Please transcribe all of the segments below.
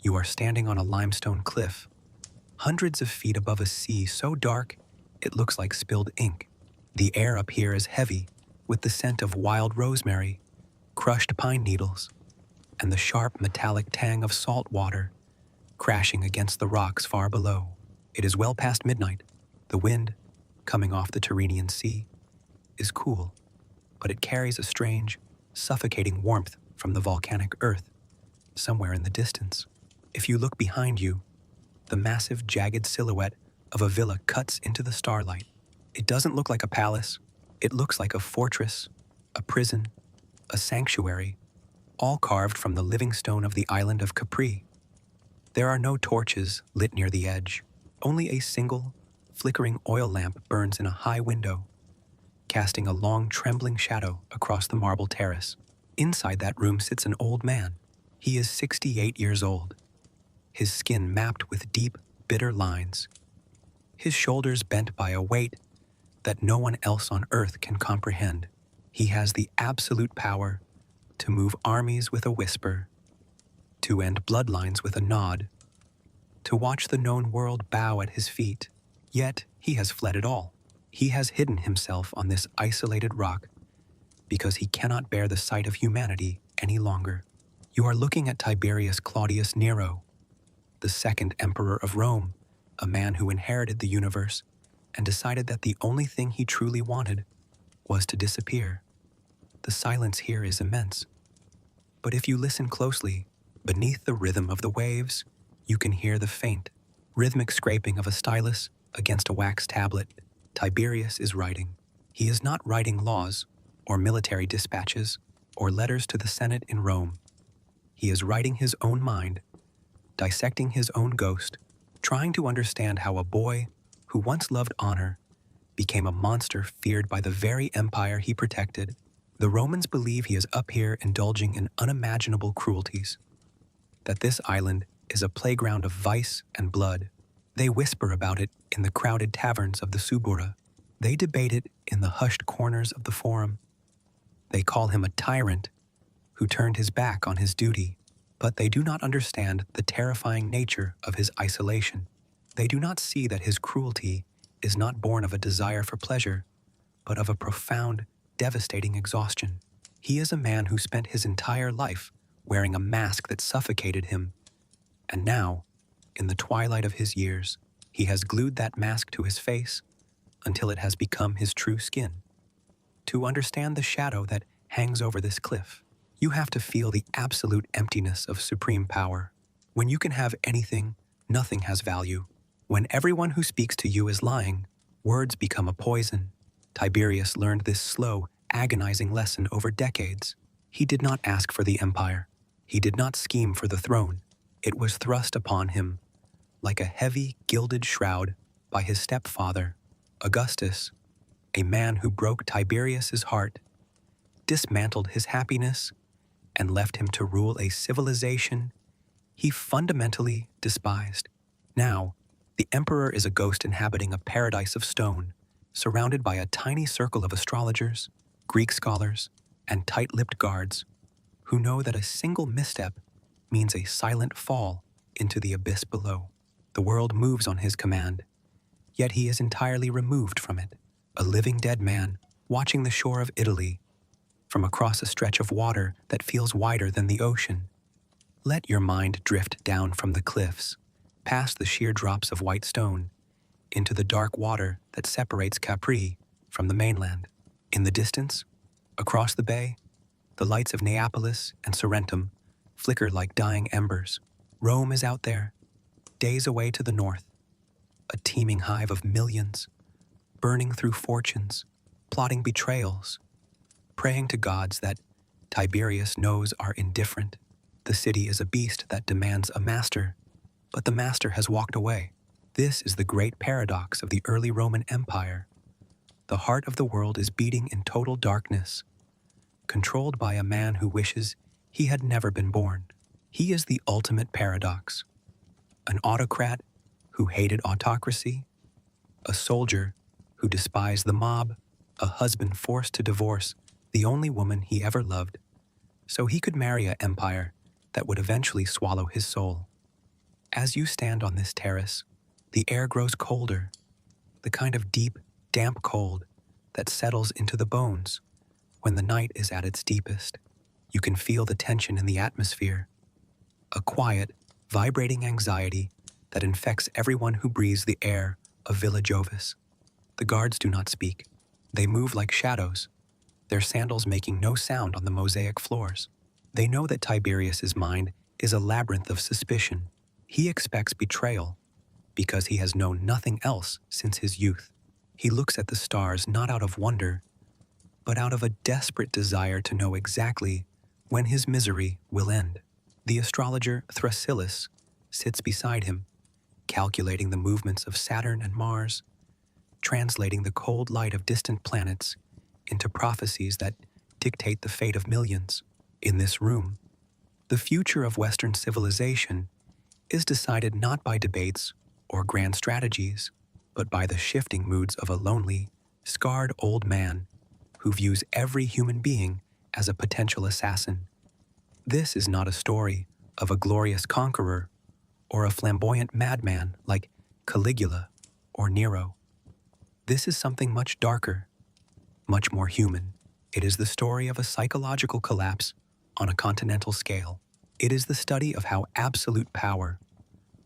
You are standing on a limestone cliff, hundreds of feet above a sea so dark it looks like spilled ink. The air up here is heavy, with the scent of wild rosemary, crushed pine needles, and the sharp metallic tang of salt water crashing against the rocks far below. It is well past midnight. The wind, coming off the Tyrrhenian Sea, is cool, but it carries a strange, suffocating warmth from the volcanic earth somewhere in the distance. If you look behind you, the massive, jagged silhouette of a villa cuts into the starlight. It doesn't look like a palace. It looks like a fortress, a prison, a sanctuary, all carved from the living stone of the island of Capri. There are no torches lit near the edge. Only a single, flickering oil lamp burns in a high window, casting a long, trembling shadow across the marble terrace. Inside that room sits an old man. He is 68 years old, his skin mapped with deep, bitter lines, his shoulders bent by a weight that no one else on earth can comprehend. He has the absolute power to move armies with a whisper, to end bloodlines with a nod, to watch the known world bow at his feet. Yet he has fled it all. He has hidden himself on this isolated rock because he cannot bear the sight of humanity any longer. You are looking at Tiberius Claudius Nero, the second emperor of Rome, a man who inherited the universe and decided that the only thing he truly wanted was to disappear. The silence here is immense. But if you listen closely, beneath the rhythm of the waves, you can hear the faint, rhythmic scraping of a stylus against a wax tablet. Tiberius is writing. He is not writing laws, or military dispatches, or letters to the Senate in Rome. He is writing his own mind, dissecting his own ghost, trying to understand how a boy who once loved honor became a monster feared by the very empire he protected. The Romans believe he is up here indulging in unimaginable cruelties, that this island is a playground of vice and blood. They whisper about it in the crowded taverns of the Subura. They debate it in the hushed corners of the Forum. They call him a tyrant who turned his back on his duty, but they do not understand the terrifying nature of his isolation. They do not see that his cruelty is not born of a desire for pleasure, but of a profound, devastating exhaustion. He is a man who spent his entire life wearing a mask that suffocated him, and now, in the twilight of his years, he has glued that mask to his face until it has become his true skin. To understand the shadow that hangs over this cliff, you have to feel the absolute emptiness of supreme power. When you can have anything, nothing has value. When everyone who speaks to you is lying, words become a poison. Tiberius learned this slow, agonizing lesson over decades. He did not ask for the empire. He did not scheme for the throne. It was thrust upon him like a heavy, gilded shroud by his stepfather, Augustus, a man who broke Tiberius's heart, dismantled his happiness, and left him to rule a civilization he fundamentally despised. Now, the emperor is a ghost inhabiting a paradise of stone, surrounded by a tiny circle of astrologers, Greek scholars, and tight-lipped guards who know that a single misstep means a silent fall into the abyss below. The world moves on his command, yet he is entirely removed from it, a living dead man watching the shore of Italy from across a stretch of water that feels wider than the ocean. Let your mind drift down from the cliffs, past the sheer drops of white stone, into the dark water that separates Capri from the mainland. In the distance, across the bay, the lights of Neapolis and Sorrentum flicker like dying embers. Rome is out there, days away to the north, a teeming hive of millions, burning through fortunes, plotting betrayals, praying to gods that Tiberius knows are indifferent. The city is a beast that demands a master, but the master has walked away. This is the great paradox of the early Roman Empire. The heart of the world is beating in total darkness, controlled by a man who wishes he had never been born. He is the ultimate paradox. An autocrat who hated autocracy, a soldier who despised the mob, a husband forced to divorce the only woman he ever loved, so he could marry an empire that would eventually swallow his soul. As you stand on this terrace, the air grows colder, the kind of deep, damp cold that settles into the bones when the night is at its deepest. You can feel the tension in the atmosphere, a quiet, vibrating anxiety that infects everyone who breathes the air of Villa Jovis. The guards do not speak. They move like shadows, their sandals making no sound on the mosaic floors. They know that Tiberius's mind is a labyrinth of suspicion. He expects betrayal because he has known nothing else since his youth. He looks at the stars not out of wonder, but out of a desperate desire to know exactly when his misery will end. The astrologer Thrasyllus sits beside him, calculating the movements of Saturn and Mars, translating the cold light of distant planets into prophecies that dictate the fate of millions. In this room, the future of Western civilization is decided not by debates or grand strategies, but by the shifting moods of a lonely, scarred old man who views every human being as a potential assassin. This is not a story of a glorious conqueror or a flamboyant madman like Caligula or Nero. This is something much darker, much more human. It is the story of a psychological collapse on a continental scale. It is the study of how absolute power,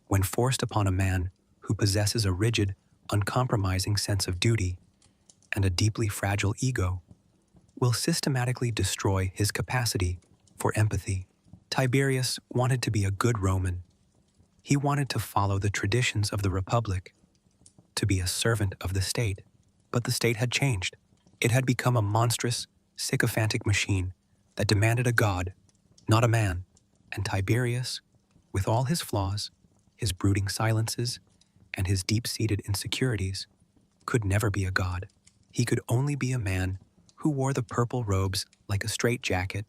when forced upon a man who possesses a rigid, uncompromising sense of duty and a deeply fragile ego, will systematically destroy his capacity for empathy. Tiberius wanted to be a good Roman. He wanted to follow the traditions of the Republic, to be a servant of the state. But the state had changed. It had become a monstrous, sycophantic machine that demanded a god, not a man. And Tiberius, with all his flaws, his brooding silences, and his deep-seated insecurities, could never be a god. He could only be a man who wore the purple robes like a straitjacket,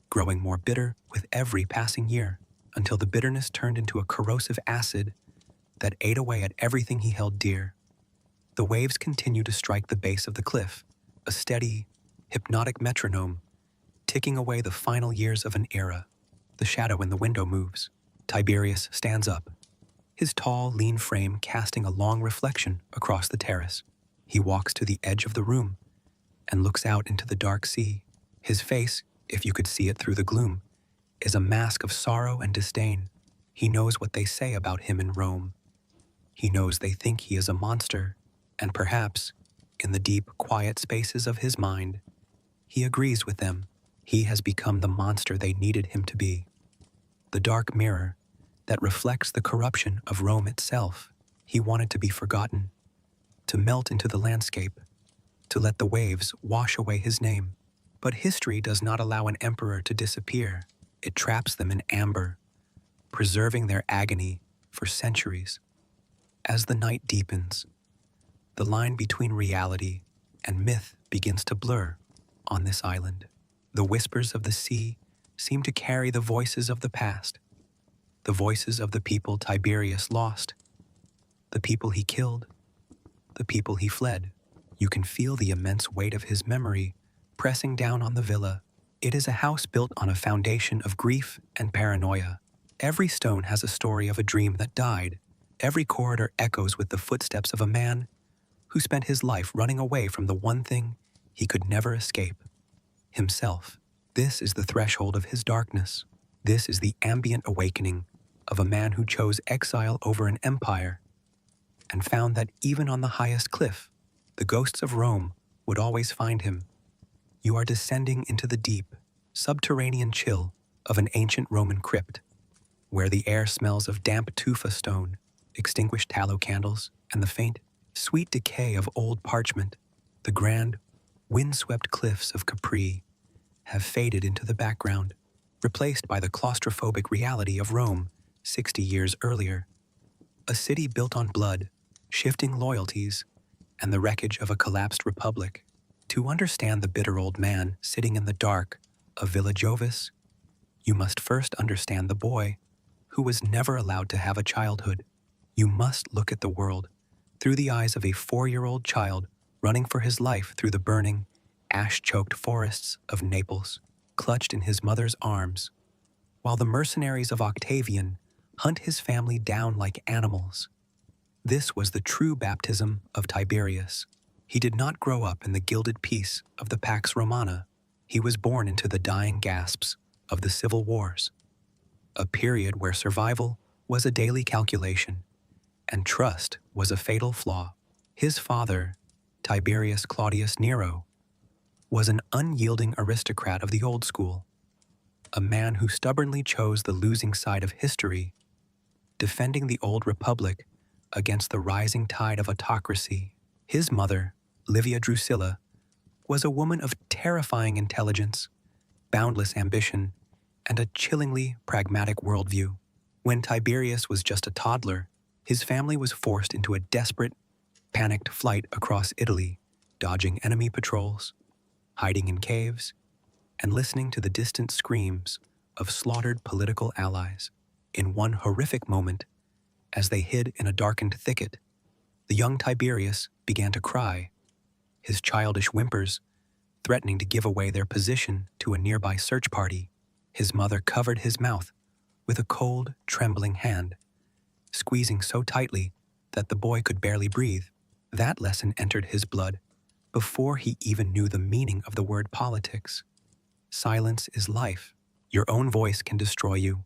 growing more bitter with every passing year, until the bitterness turned into a corrosive acid that ate away at everything he held dear. The waves continue to strike the base of the cliff, a steady, hypnotic metronome, ticking away the final years of an era. The shadow in the window moves. Tiberius stands up, his tall, lean frame casting a long reflection across the terrace. He walks to the edge of the room and looks out into the dark sea. His face, if you could see it through the gloom, is a mask of sorrow and disdain. He knows what they say about him in Rome. He knows they think he is a monster, and perhaps, in the deep, quiet spaces of his mind, he agrees with them. He has become the monster they needed him to be. The dark mirror that reflects the corruption of Rome itself. He wanted to be forgotten, to melt into the landscape, to let the waves wash away his name. But history does not allow an emperor to disappear. It traps them in amber, preserving their agony for centuries. As the night deepens, the line between reality and myth begins to blur on this island. The whispers of the sea seem to carry the voices of the past, the voices of the people Tiberius lost, the people he killed, the people he fled. You can feel the immense weight of his memory pressing down on the villa. It is a house built on a foundation of grief and paranoia. Every stone has a story of a dream that died. Every corridor echoes with the footsteps of a man who spent his life running away from the one thing he could never escape: himself. This is the threshold of his darkness. This is the ambient awakening of a man who chose exile over an empire and found that even on the highest cliff, the ghosts of Rome would always find him. You are descending into the deep, subterranean chill of an ancient Roman crypt, where the air smells of damp tufa stone, extinguished tallow candles, and the faint, sweet decay of old parchment. The grand, windswept cliffs of Capri have faded into the background, replaced by the claustrophobic reality of Rome 60 years earlier. A city built on blood, shifting loyalties, and the wreckage of a collapsed republic. To understand the bitter old man sitting in the dark of Villa Jovis, you must first understand the boy who was never allowed to have a childhood. You must look at the world through the eyes of a 4-year-old child running for his life through the burning, ash-choked forests of Naples, clutched in his mother's arms, while the mercenaries of Octavian hunt his family down like animals. This was the true baptism of Tiberius. He did not grow up in the gilded peace of the Pax Romana. He was born into the dying gasps of the civil wars, a period where survival was a daily calculation and trust was a fatal flaw. His father, Tiberius Claudius Nero, was an unyielding aristocrat of the old school, a man who stubbornly chose the losing side of history, defending the old republic against the rising tide of autocracy. His mother, Livia Drusilla, was a woman of terrifying intelligence, boundless ambition, and a chillingly pragmatic worldview. When Tiberius was just a toddler, his family was forced into a desperate, panicked flight across Italy, dodging enemy patrols, hiding in caves, and listening to the distant screams of slaughtered political allies. In one horrific moment, as they hid in a darkened thicket, the young Tiberius began to cry, his childish whimpers threatening to give away their position to a nearby search party. His mother covered his mouth with a cold, trembling hand, squeezing so tightly that the boy could barely breathe. That lesson entered his blood before he even knew the meaning of the word politics. Silence is life. Your own voice can destroy you.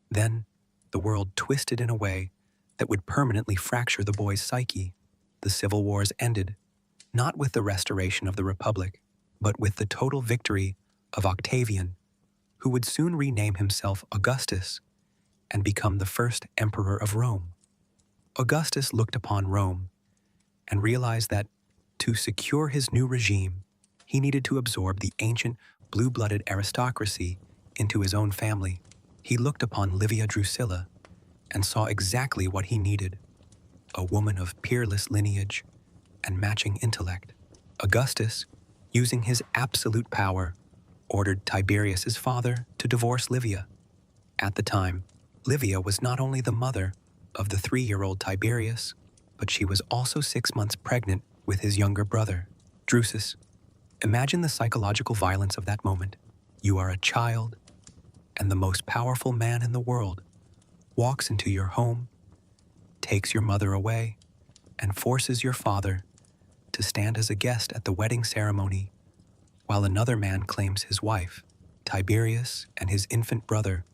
Then, the world twisted in a way that would permanently fracture the boy's psyche. The civil wars ended, not with the restoration of the Republic, but with the total victory of Octavian, who would soon rename himself Augustus and become the first emperor of Rome. Augustus looked upon Rome and realized that, to secure his new regime, he needed to absorb the ancient, blue-blooded aristocracy into his own family. He looked upon Livia Drusilla and saw exactly what he needed: a woman of peerless lineage and matching intellect. Augustus, using his absolute power, ordered Tiberius's father to divorce Livia. At the time, Livia was not only the mother of the 3-year-old Tiberius, but she was also 6 months pregnant with his younger brother, Drusus. Imagine the psychological violence of that moment. You are a child, and the most powerful man in the world walks into your home, takes your mother away, and forces your father to stand as a guest at the wedding ceremony while another man claims his wife. Tiberius and his infant brother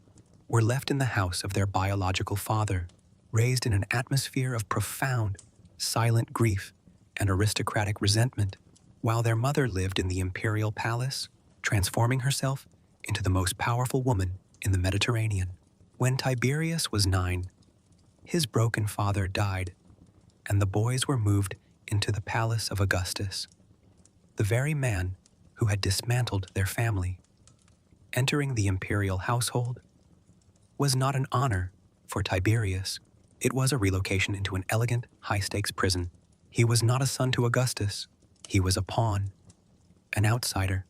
were left in the house of their biological father, raised in an atmosphere of profound, silent grief and aristocratic resentment, while their mother lived in the imperial palace, transforming herself into the most powerful woman in the Mediterranean. When Tiberius was 9, his broken father died, and the boys were moved into the palace of Augustus, the very man who had dismantled their family. Entering the imperial household was not an honor for Tiberius. It was a relocation into an elegant, high-stakes prison. He was not a son to Augustus. He was a pawn, an outsider,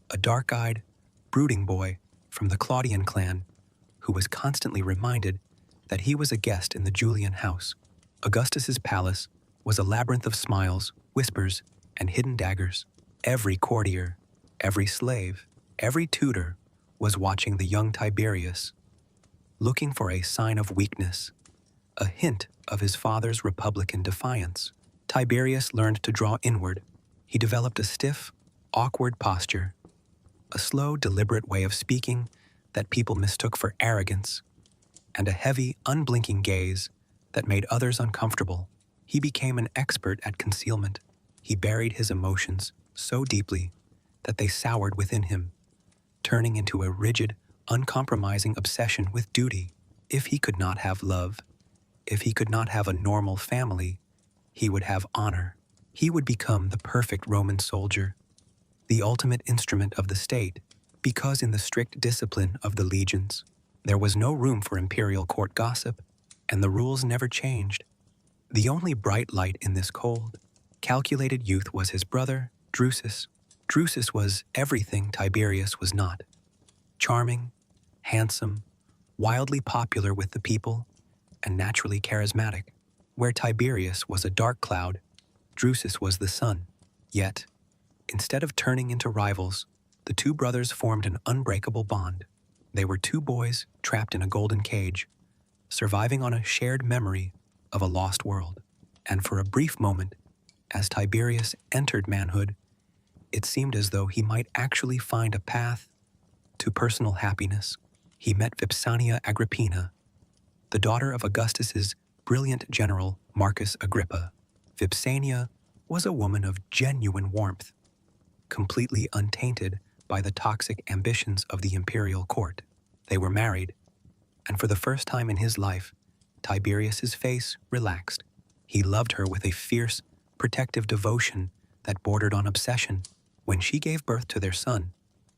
a dark-eyed, brooding boy from the Claudian clan who was constantly reminded that he was a guest in the Julian house. Augustus's palace was a labyrinth of smiles, whispers, and hidden daggers. Every courtier, every slave, every tutor was watching the young Tiberius, looking for a sign of weakness, a hint of his father's republican defiance. Tiberius learned to draw inward. He developed a stiff, awkward posture, a slow, deliberate way of speaking that people mistook for arrogance, and a heavy, unblinking gaze that made others uncomfortable. He became an expert at concealment. He buried his emotions so deeply that they soured within him, turning into a rigid, uncompromising obsession with duty. If he could not have love, if he could not have a normal family, he would have honor. He would become the perfect Roman soldier, the ultimate instrument of the state, because in the strict discipline of the legions, there was no room for imperial court gossip, and the rules never changed. The only bright light in this cold, calculated youth was his brother, Drusus. Drusus was everything Tiberius was not: charming, handsome, wildly popular with the people, and naturally charismatic. Where Tiberius was a dark cloud, Drusus was the sun. Yet, instead of turning into rivals, the two brothers formed an unbreakable bond. They were two boys trapped in a golden cage, surviving on a shared memory of a lost world. And for a brief moment, as Tiberius entered manhood, it seemed as though he might actually find a path to personal happiness. He met Vipsania Agrippina, the daughter of Augustus's brilliant general Marcus Agrippa. Vipsania was a woman of genuine warmth, completely untainted by the toxic ambitions of the imperial court. They were married, and for the first time in his life, Tiberius's face relaxed. He loved her with a fierce, protective devotion that bordered on obsession. When she gave birth to their son,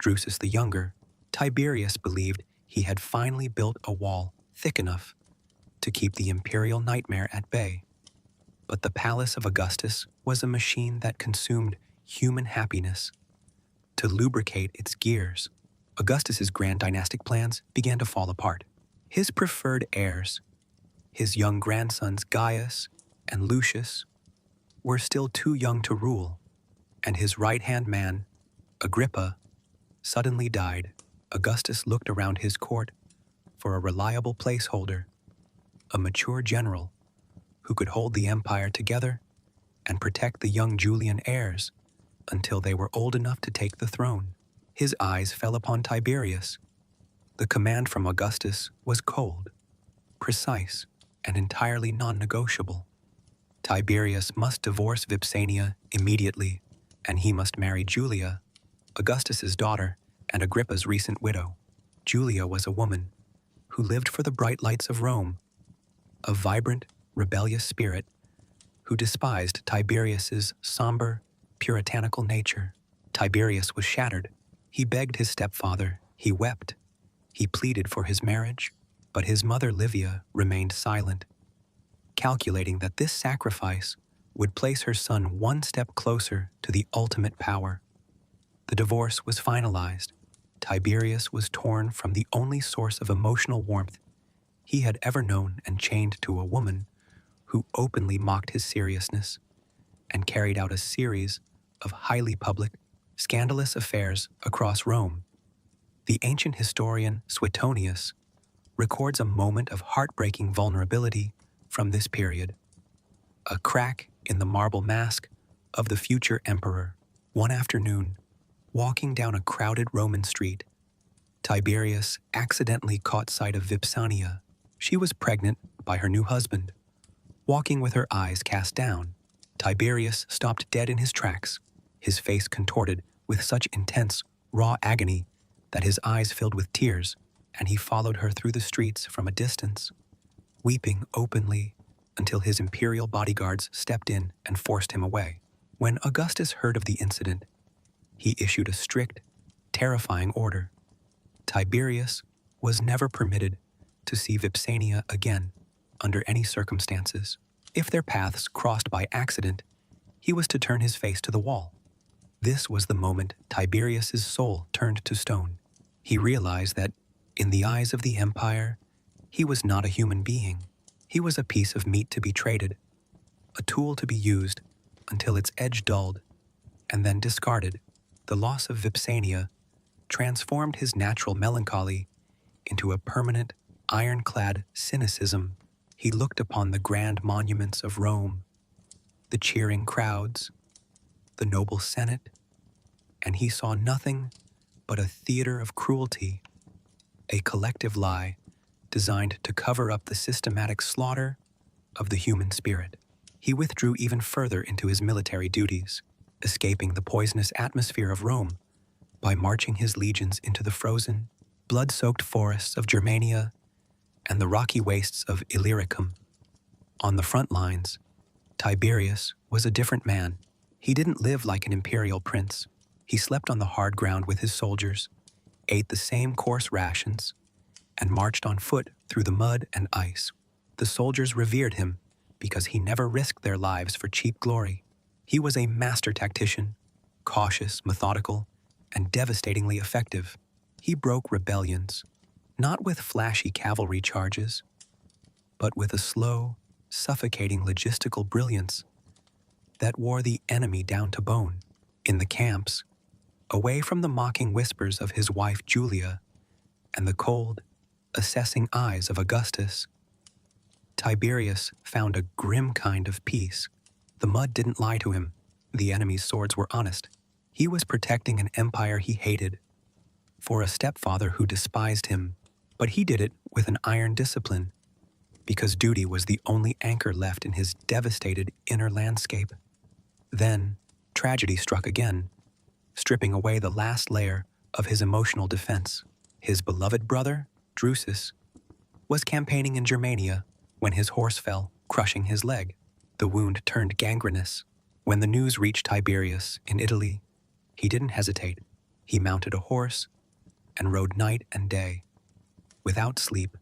Drusus the Younger, Tiberius believed he had finally built a wall thick enough to keep the imperial nightmare at bay. But the palace of Augustus was a machine that consumed human happiness. To lubricate its gears, Augustus's grand dynastic plans began to fall apart. His preferred heirs, his young grandsons Gaius and Lucius, were still too young to rule, and his right-hand man, Agrippa, suddenly died. Augustus looked around his court for a reliable placeholder, a mature general who could hold the empire together and protect the young Julian heirs until they were old enough to take the throne. His eyes fell upon Tiberius. The command from Augustus was cold, precise, and entirely non-negotiable. Tiberius must divorce Vipsania immediately, and he must marry Julia, Augustus's daughter and Agrippa's recent widow. Julia was a woman who lived for the bright lights of Rome, a vibrant, rebellious spirit who despised Tiberius's somber, puritanical nature. Tiberius was shattered. He begged his stepfather, he wept, he pleaded for his marriage, but his mother Livia remained silent, calculating that this sacrifice would place her son one step closer to the ultimate power. The divorce was finalized. Tiberius was torn from the only source of emotional warmth he had ever known and chained to a woman who openly mocked his seriousness and carried out a series of highly public, scandalous affairs across Rome. The ancient historian Suetonius records a moment of heartbreaking vulnerability from this period, a crack in the marble mask of the future emperor. One afternoon, walking down a crowded Roman street, Tiberius accidentally caught sight of Vipsania. She was pregnant by her new husband. Walking with her eyes cast down, Tiberius stopped dead in his tracks, his face contorted with such intense, raw agony that his eyes filled with tears, and he followed her through the streets from a distance, weeping openly until his imperial bodyguards stepped in and forced him away. When Augustus heard of the incident, he issued a strict, terrifying order. Tiberius was never permitted to see Vipsania again under any circumstances. If their paths crossed by accident, he was to turn his face to the wall. This was the moment Tiberius's soul turned to stone. He realized that, in the eyes of the empire, he was not a human being. He was a piece of meat to be traded, a tool to be used until its edge dulled, and then discarded. The loss of Vipsania transformed his natural melancholy into a permanent, ironclad cynicism. He looked upon the grand monuments of Rome, the cheering crowds, the noble Senate, and he saw nothing but a theater of cruelty, a collective lie designed to cover up the systematic slaughter of the human spirit. He withdrew even further into his military duties, escaping the poisonous atmosphere of Rome by marching his legions into the frozen, blood-soaked forests of Germania and the rocky wastes of Illyricum. On the front lines, Tiberius was a different man. He didn't live like an imperial prince. He slept on the hard ground with his soldiers, ate the same coarse rations, and marched on foot through the mud and ice. The soldiers revered him because he never risked their lives for cheap glory. He was a master tactician, cautious, methodical, and devastatingly effective. He broke rebellions, not with flashy cavalry charges, but with a slow, suffocating logistical brilliance that wore the enemy down to bone. In the camps, away from the mocking whispers of his wife Julia and the cold, assessing eyes of Augustus, Tiberius found a grim kind of peace. The mud didn't lie to him. The enemy's swords were honest. He was protecting an empire he hated, for a stepfather who despised him, but he did it with an iron discipline, because duty was the only anchor left in his devastated inner landscape. Then, tragedy struck again, stripping away the last layer of his emotional defense. His beloved brother, Drusus, was campaigning in Germania when his horse fell, crushing his leg. The wound turned gangrenous. When the news reached Tiberius in Italy, he didn't hesitate. He mounted a horse and rode night and day, without sleep,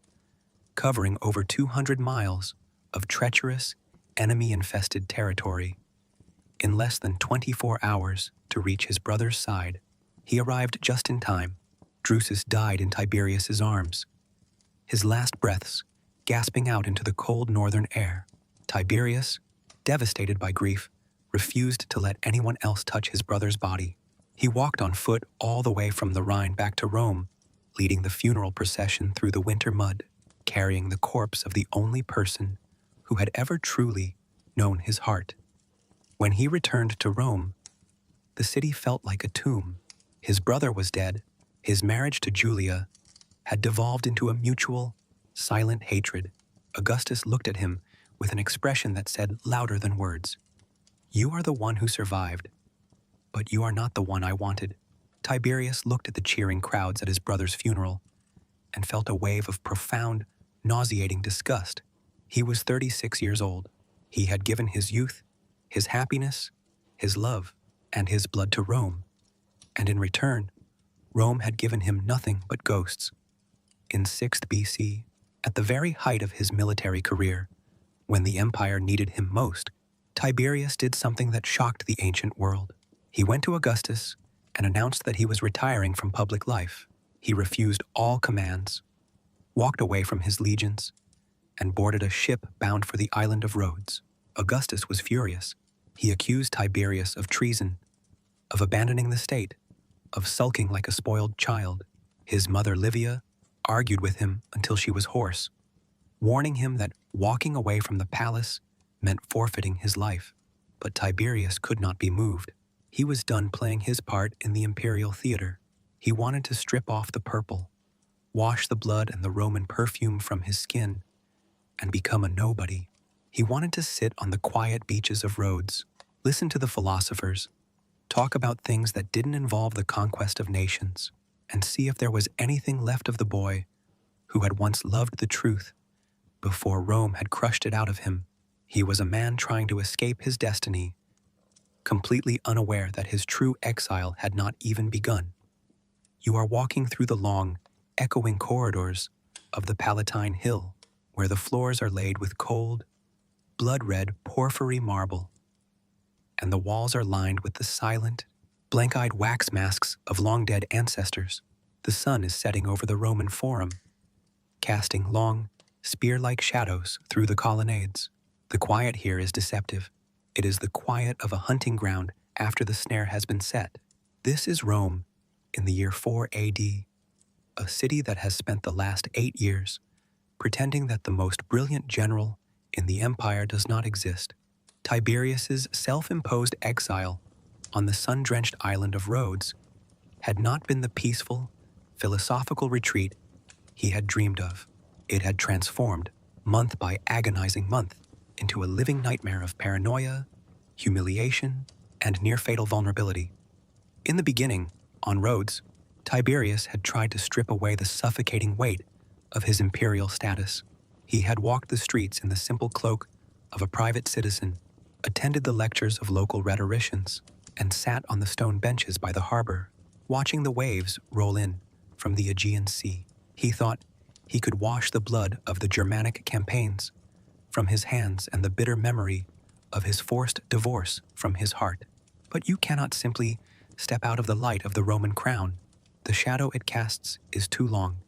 covering over 200 miles of treacherous, enemy-infested territory. In less than 24 hours to reach his brother's side, he arrived just in time. Drusus died in Tiberius's arms, his last breaths gasping out into the cold northern air. Tiberius, devastated by grief, refused to let anyone else touch his brother's body. He walked on foot all the way from the Rhine back to Rome, leading the funeral procession through the winter mud, carrying the corpse of the only person who had ever truly known his heart. When he returned to Rome, the city felt like a tomb. His brother was dead. His marriage to Julia had devolved into a mutual, silent hatred. Augustus looked at him with an expression that said louder than words, "You are the one who survived, but you are not the one I wanted." Tiberius looked at the cheering crowds at his brother's funeral and felt a wave of profound, nauseating disgust. He was 36 years old. He had given his youth, his happiness, his love, and his blood to Rome, and in return, Rome had given him nothing but ghosts. In 6th BC, at the very height of his military career, when the empire needed him most, Tiberius did something that shocked the ancient world. He went to Augustus and announced that he was retiring from public life. He refused all commands, walked away from his legions, and boarded a ship bound for the island of Rhodes. Augustus was furious. He accused Tiberius of treason, of abandoning the state, of sulking like a spoiled child. His mother Livia argued with him until she was hoarse, warning him that walking away from the palace meant forfeiting his life. But Tiberius could not be moved. He was done playing his part in the imperial theater. He wanted to strip off the purple, wash the blood and the Roman perfume from his skin, and become a nobody. He wanted to sit on the quiet beaches of Rhodes, listen to the philosophers, talk about things that didn't involve the conquest of nations, and see if there was anything left of the boy who had once loved the truth before Rome had crushed it out of him. He was a man trying to escape his destiny, completely unaware that his true exile had not even begun. You are walking through the long, echoing corridors of the Palatine Hill, where the floors are laid with cold, blood-red porphyry marble, and the walls are lined with the silent, blank-eyed wax masks of long-dead ancestors. The sun is setting over the Roman Forum, casting long, spear-like shadows through the colonnades. The quiet here is deceptive. It is the quiet of a hunting ground after the snare has been set. This is Rome in the year 4 AD, a city that has spent the last 8 years pretending that the most brilliant general in the empire does not exist. Tiberius's self-imposed exile on the sun-drenched island of Rhodes had not been the peaceful, philosophical retreat he had dreamed of. It had transformed, month by agonizing month, into a living nightmare of paranoia, humiliation, and near-fatal vulnerability. In the beginning, on Rhodes, Tiberius had tried to strip away the suffocating weight of his imperial status. He had walked the streets in the simple cloak of a private citizen, attended the lectures of local rhetoricians, and sat on the stone benches by the harbor, watching the waves roll in from the Aegean Sea. He thought he could wash the blood of the Germanic campaigns from his hands and the bitter memory of his forced divorce from his heart. But you cannot simply step out of the light of the Roman crown. The shadow it casts is too long,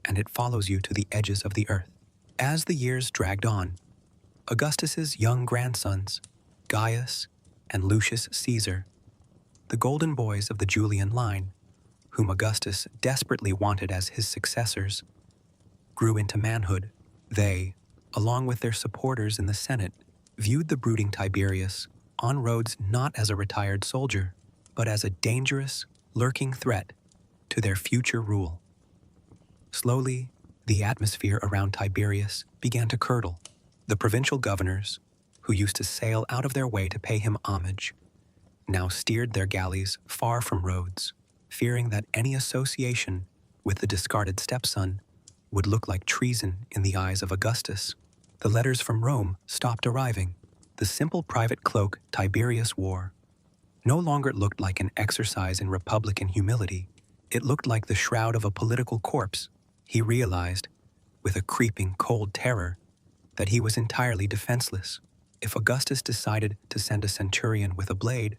and it follows you to the edges of the earth. As the years dragged on, Augustus's young grandsons, Gaius and Lucius Caesar, the golden boys of the Julian line, whom Augustus desperately wanted as his successors, grew into manhood. They, along with their supporters in the Senate, viewed the brooding Tiberius on Rhodes not as a retired soldier, but as a dangerous, lurking threat to their future rule. Slowly, the atmosphere around Tiberius began to curdle. The provincial governors, who used to sail out of their way to pay him homage, now steered their galleys far from Rhodes, fearing that any association with the discarded stepson would look like treason in the eyes of Augustus. The letters from Rome stopped arriving. The simple private cloak Tiberius wore no longer looked like an exercise in republican humility. It looked like the shroud of a political corpse. He realized, with a creeping cold terror, that he was entirely defenseless. If Augustus decided to send a centurion with a blade,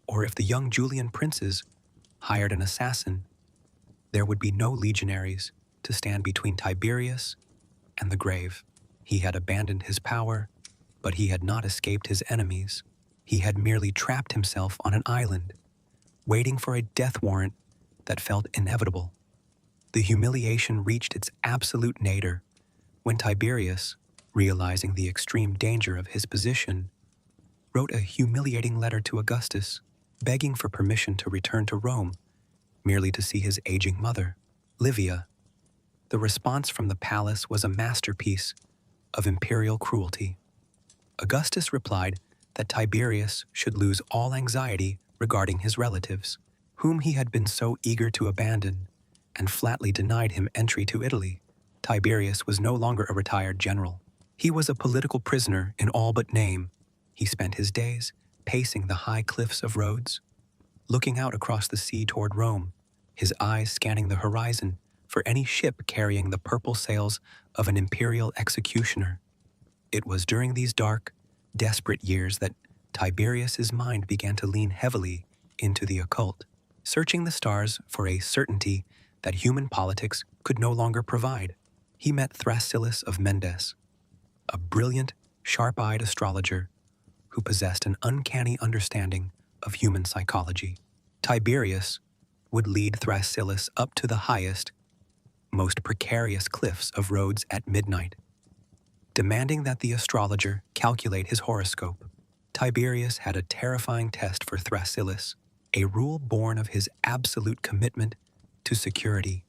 or if the young Julian princes hired an assassin, there would be no legionaries to stand between Tiberius and the grave. He had abandoned his power, but he had not escaped his enemies. He had merely trapped himself on an island, waiting for a death warrant that felt inevitable. The humiliation reached its absolute nadir when Tiberius, realizing the extreme danger of his position, wrote a humiliating letter to Augustus, begging for permission to return to Rome, merely to see his aging mother, Livia. The response from the palace was a masterpiece of imperial cruelty. Augustus replied that Tiberius should lose all anxiety regarding his relatives, whom he had been so eager to abandon, and flatly denied him entry to Italy. Tiberius was no longer a retired general. He was a political prisoner in all but name. He spent his days pacing the high cliffs of Rhodes, looking out across the sea toward Rome, his eyes scanning the horizon for any ship carrying the purple sails of an imperial executioner. It was during these dark, desperate years that Tiberius's mind began to lean heavily into the occult, searching the stars for a certainty that human politics could no longer provide. He met Thrasyllus of Mendes, a brilliant, sharp-eyed astrologer who possessed an uncanny understanding of human psychology. Tiberius would lead Thrasyllus up to the highest, most precarious cliffs of Rhodes at midnight, demanding that the astrologer calculate his horoscope. Tiberius had a terrifying test for Thrasyllus, a rule born of his absolute commitment to security.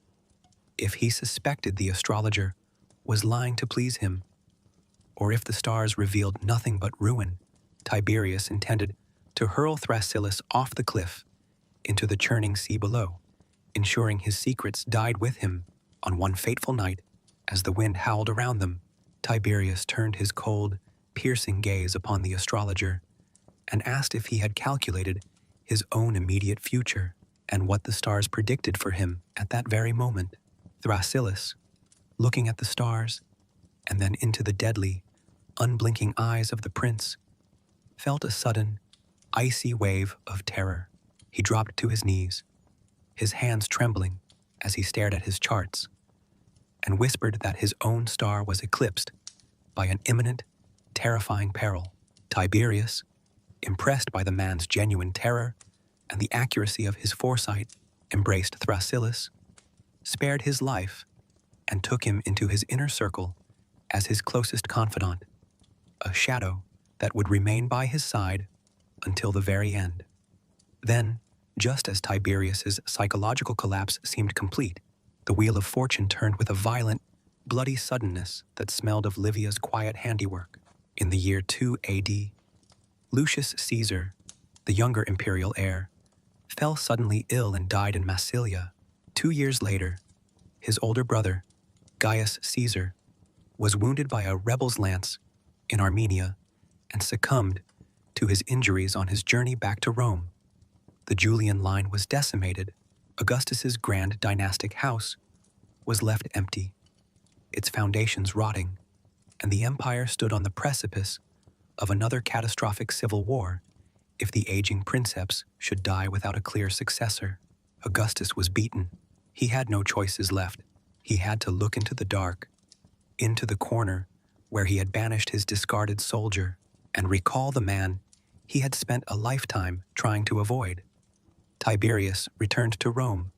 If he suspected the astrologer was lying to please him, or if the stars revealed nothing but ruin, Tiberius intended to hurl Thrasyllus off the cliff into the churning sea below, ensuring his secrets died with him. On one fateful night, as the wind howled around them, Tiberius turned his cold, piercing gaze upon the astrologer and asked if he had calculated his own immediate future and what the stars predicted for him at that very moment. Thrasyllus, looking at the stars and then into the deadly, unblinking eyes of the prince, felt a sudden, icy wave of terror. He dropped to his knees, his hands trembling as he stared at his charts, and whispered that his own star was eclipsed by an imminent, terrifying peril. Tiberius, impressed by the man's genuine terror and the accuracy of his foresight, embraced Thrasyllus, spared his life, and took him into his inner circle as his closest confidant, a shadow that would remain by his side until the very end. Then, just as Tiberius's psychological collapse seemed complete, the wheel of fortune turned with a violent, bloody suddenness that smelled of Livia's quiet handiwork. In the year 2 AD, Lucius Caesar, the younger imperial heir, fell suddenly ill and died in Massilia. 2 years later, his older brother, Gaius Caesar, was wounded by a rebel's lance in Armenia and succumbed to his injuries on his journey back to Rome. The Julian line was decimated. Augustus's grand dynastic house was left empty, its foundations rotting, and the empire stood on the precipice of another catastrophic civil war if the aging princeps should die without a clear successor. Augustus was beaten. He had no choices left. He had to look into the dark, into the corner where he had banished his discarded soldier, and recall the man he had spent a lifetime trying to avoid. Tiberius returned to Rome,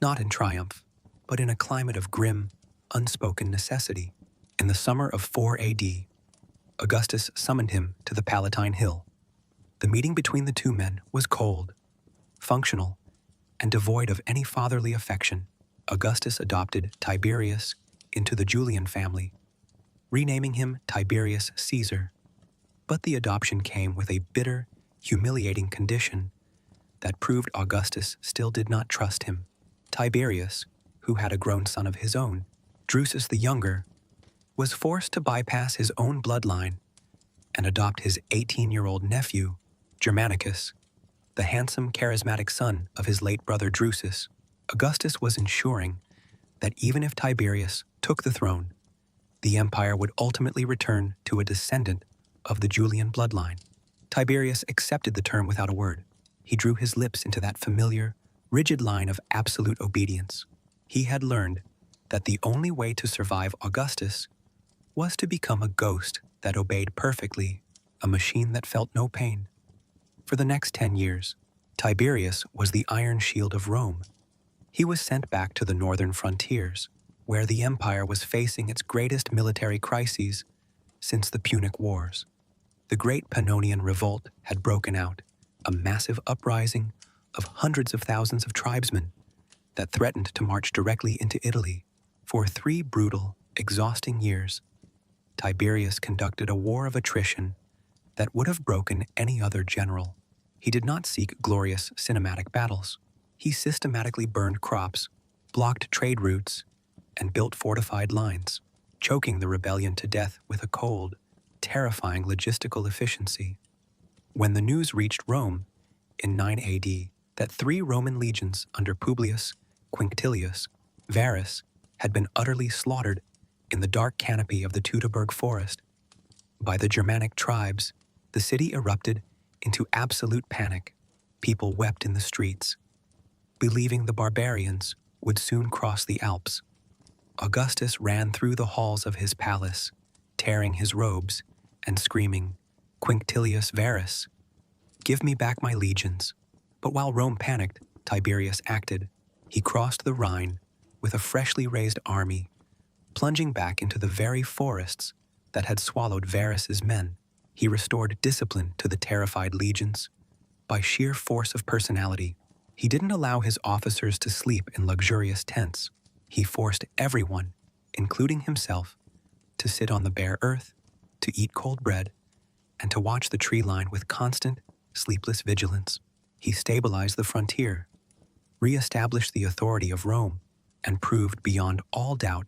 not in triumph, but in a climate of grim, unspoken necessity. In the summer of 4 AD, Augustus summoned him to the Palatine Hill. The meeting between the two men was cold, functional, and devoid of any fatherly affection. Augustus adopted Tiberius into the Julian family, renaming him Tiberius Caesar. But the adoption came with a bitter, humiliating condition that proved Augustus still did not trust him. Tiberius, who had a grown son of his own, Drusus the Younger, was forced to bypass his own bloodline and adopt his 18-year-old nephew, Germanicus, the handsome, charismatic son of his late brother Drusus. Augustus was ensuring that even if Tiberius took the throne, the empire would ultimately return to a descendant of the Julian bloodline. Tiberius accepted the term without a word. He drew his lips into that familiar, rigid line of absolute obedience. He had learned that the only way to survive Augustus was to become a ghost that obeyed perfectly, a machine that felt no pain. For the next 10 years, Tiberius was the iron shield of Rome. He was sent back to the northern frontiers, where the empire was facing its greatest military crises since the Punic Wars. The Great Pannonian Revolt had broken out, a massive uprising of hundreds of thousands of tribesmen that threatened to march directly into Italy. For 3 brutal, exhausting years, Tiberius conducted a war of attrition that would have broken any other general. He did not seek glorious cinematic battles. He systematically burned crops, blocked trade routes, and built fortified lines, choking the rebellion to death with a cold, terrifying logistical efficiency. When the news reached Rome in 9 AD that 3 Roman legions under Publius Quinctilius Varus had been utterly slaughtered in the dark canopy of the Teutoburg forest by the Germanic tribes, the city erupted into absolute panic. People wept in the streets, believing the barbarians would soon cross the Alps. Augustus ran through the halls of his palace, tearing his robes and screaming, "Quinctilius Varus, give me back my legions." But while Rome panicked, Tiberius acted. He crossed the Rhine with a freshly raised army, plunging back into the very forests that had swallowed Varus's men. He restored discipline to the terrified legions by sheer force of personality. He didn't allow his officers to sleep in luxurious tents. He forced everyone, including himself, to sit on the bare earth, to eat cold bread, and to watch the tree line with constant, sleepless vigilance. He stabilized the frontier, re-established the authority of Rome, and proved beyond all doubt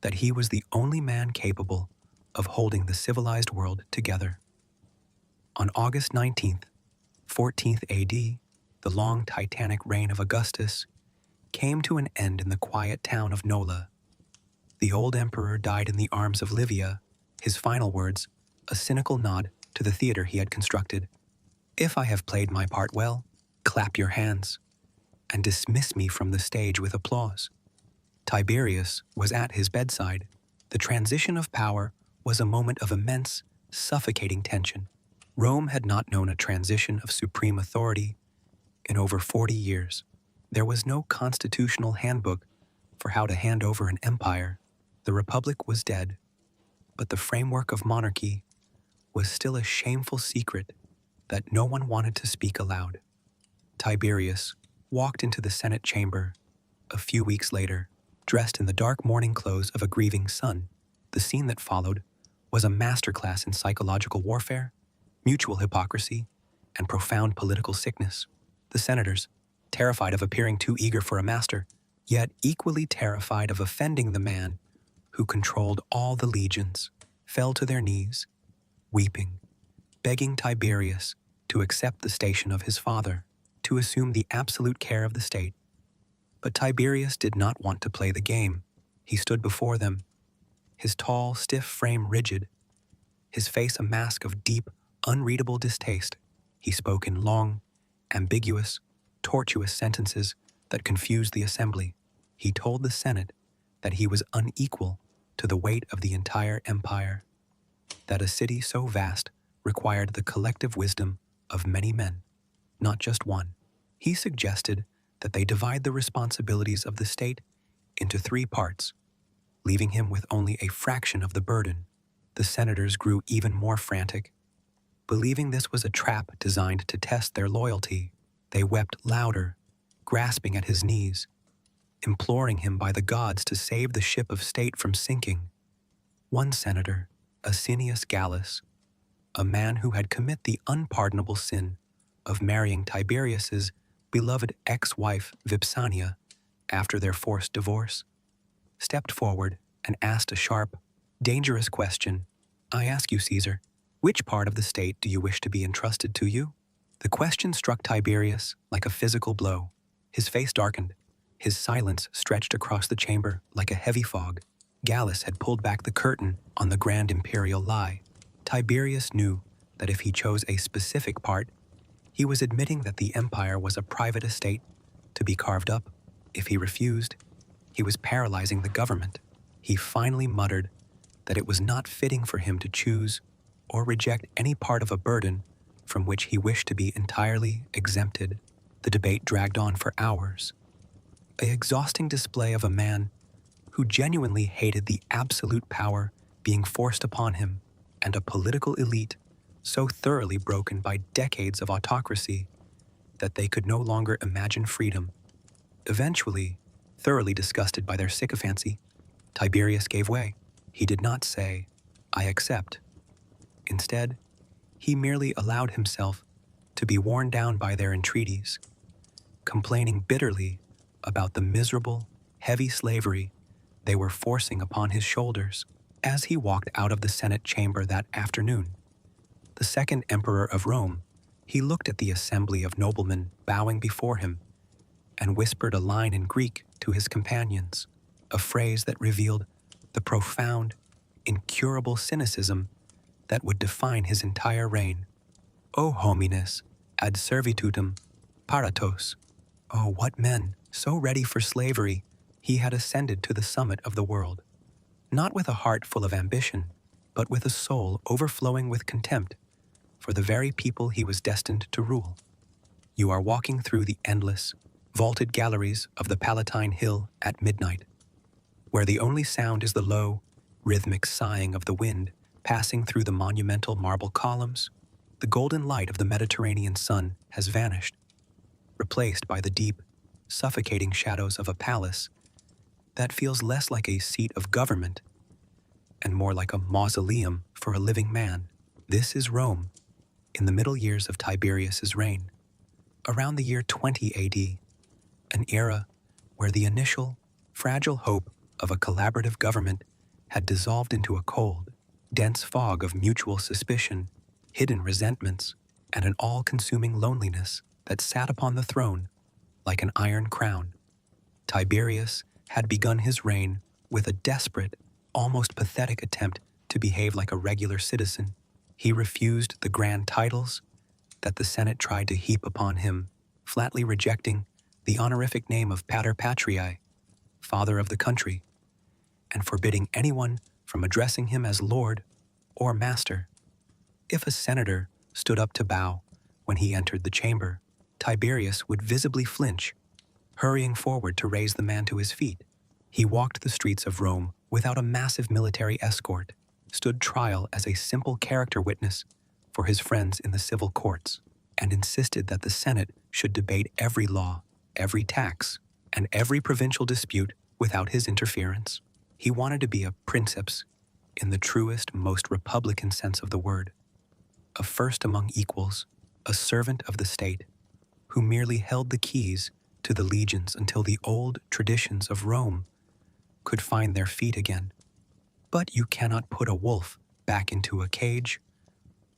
that he was the only man capable of holding the civilized world together. On August 19th, 14th AD, the long titanic reign of Augustus came to an end in the quiet town of Nola. The old emperor died in the arms of Livia, his final words a cynical nod to the theater he had constructed. "If I have played my part well, clap your hands, and dismiss me from the stage with applause." Tiberius was at his bedside. The transition of power was a moment of immense, suffocating tension. Rome had not known a transition of supreme authority in over 40 years. There was no constitutional handbook for how to hand over an empire. The Republic was dead, but the framework of monarchy was still a shameful secret that no one wanted to speak aloud. Tiberius walked into the Senate chamber a few weeks later, dressed in the dark mourning clothes of a grieving son. The scene that followed was a masterclass in psychological warfare, mutual hypocrisy, and profound political sickness. The senators, terrified of appearing too eager for a master, yet equally terrified of offending the man who controlled all the legions, fell to their knees, weeping, begging Tiberius to accept the station of his father, to assume the absolute care of the state. But Tiberius did not want to play the game. He stood before them, his tall, stiff frame rigid, his face a mask of deep, unreadable distaste. He spoke in long, ambiguous, tortuous sentences that confused the assembly. He told the Senate that he was unequal to the weight of the entire empire, that a city so vast required the collective wisdom of many men, not just one. He suggested that they divide the responsibilities of the state into 3 parts: leaving him with only a fraction of the burden. The senators grew even more frantic. Believing this was a trap designed to test their loyalty, they wept louder, grasping at his knees, imploring him by the gods to save the ship of state from sinking. One senator, Asinius Gallus, a man who had committed the unpardonable sin of marrying Tiberius's beloved ex-wife Vipsania after their forced divorce, stepped forward and asked a sharp, dangerous question. "I ask you, Caesar, which part of the state do you wish to be entrusted to you?" The question struck Tiberius like a physical blow. His face darkened. His silence stretched across the chamber like a heavy fog. Gallus had pulled back the curtain on the grand imperial lie. Tiberius knew that if he chose a specific part, he was admitting that the empire was a private estate to be carved up. If he refused, he was paralyzing the government. He finally muttered that it was not fitting for him to choose or reject any part of a burden from which he wished to be entirely exempted. The debate dragged on for hours, an exhausting display of a man who genuinely hated the absolute power being forced upon him, and a political elite so thoroughly broken by decades of autocracy that they could no longer imagine freedom. Eventually, thoroughly disgusted by their sycophancy, Tiberius gave way. He did not say, "I accept." Instead, he merely allowed himself to be worn down by their entreaties, complaining bitterly about the miserable, heavy slavery they were forcing upon his shoulders. As he walked out of the Senate chamber that afternoon, the second emperor of Rome, he looked at the assembly of noblemen bowing before him and whispered a line in Greek to his companions, a phrase that revealed the profound, incurable cynicism that would define his entire reign. "O homines, ad servitutem paratos." Oh, what men, so ready for slavery, he had ascended to the summit of the world. Not with a heart full of ambition, but with a soul overflowing with contempt for the very people he was destined to rule. You are walking through the endless, vaulted galleries of the Palatine Hill at midnight, where the only sound is the low, rhythmic sighing of the wind passing through the monumental marble columns. The golden light of the Mediterranean sun has vanished, replaced by the deep, suffocating shadows of a palace that feels less like a seat of government and more like a mausoleum for a living man. This is Rome, in the middle years of Tiberius's reign, around the year 20 AD, an era where the initial, fragile hope of a collaborative government had dissolved into a cold, dense fog of mutual suspicion, hidden resentments, and an all-consuming loneliness that sat upon the throne like an iron crown. Tiberius had begun his reign with a desperate, almost pathetic attempt to behave like a regular citizen. He refused the grand titles that the Senate tried to heap upon him, flatly rejecting the honorific name of Pater Patriae, father of the country, and forbidding anyone from addressing him as lord or master. If a senator stood up to bow when he entered the chamber, Tiberius would visibly flinch, hurrying forward to raise the man to his feet. He walked the streets of Rome without a massive military escort, stood trial as a simple character witness for his friends in the civil courts, and insisted that the Senate should debate every law, every tax, and every provincial dispute without his interference. He wanted to be a princeps in the truest, most republican sense of the word, a first among equals, a servant of the state, who merely held the keys to the legions until the old traditions of Rome could find their feet again. But you cannot put a wolf back into a cage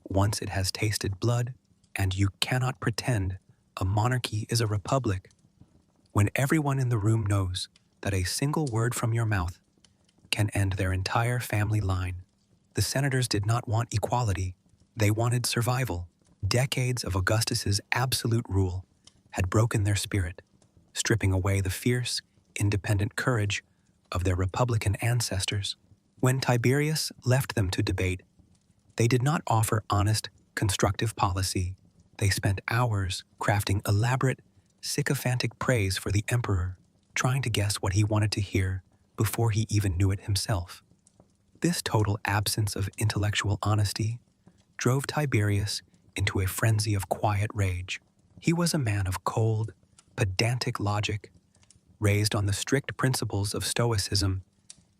once it has tasted blood, and you cannot pretend a monarchy is a republic when everyone in the room knows that a single word from your mouth can end their entire family line. The senators did not want equality, they wanted survival. Decades of Augustus's absolute rule had broken their spirit, stripping away the fierce, independent courage of their republican ancestors. When Tiberius left them to debate, they did not offer honest, constructive policy. They spent hours crafting elaborate, sycophantic praise for the emperor, trying to guess what he wanted to hear before he even knew it himself. This total absence of intellectual honesty drove Tiberius into a frenzy of quiet rage. He was a man of cold, pedantic logic, raised on the strict principles of Stoicism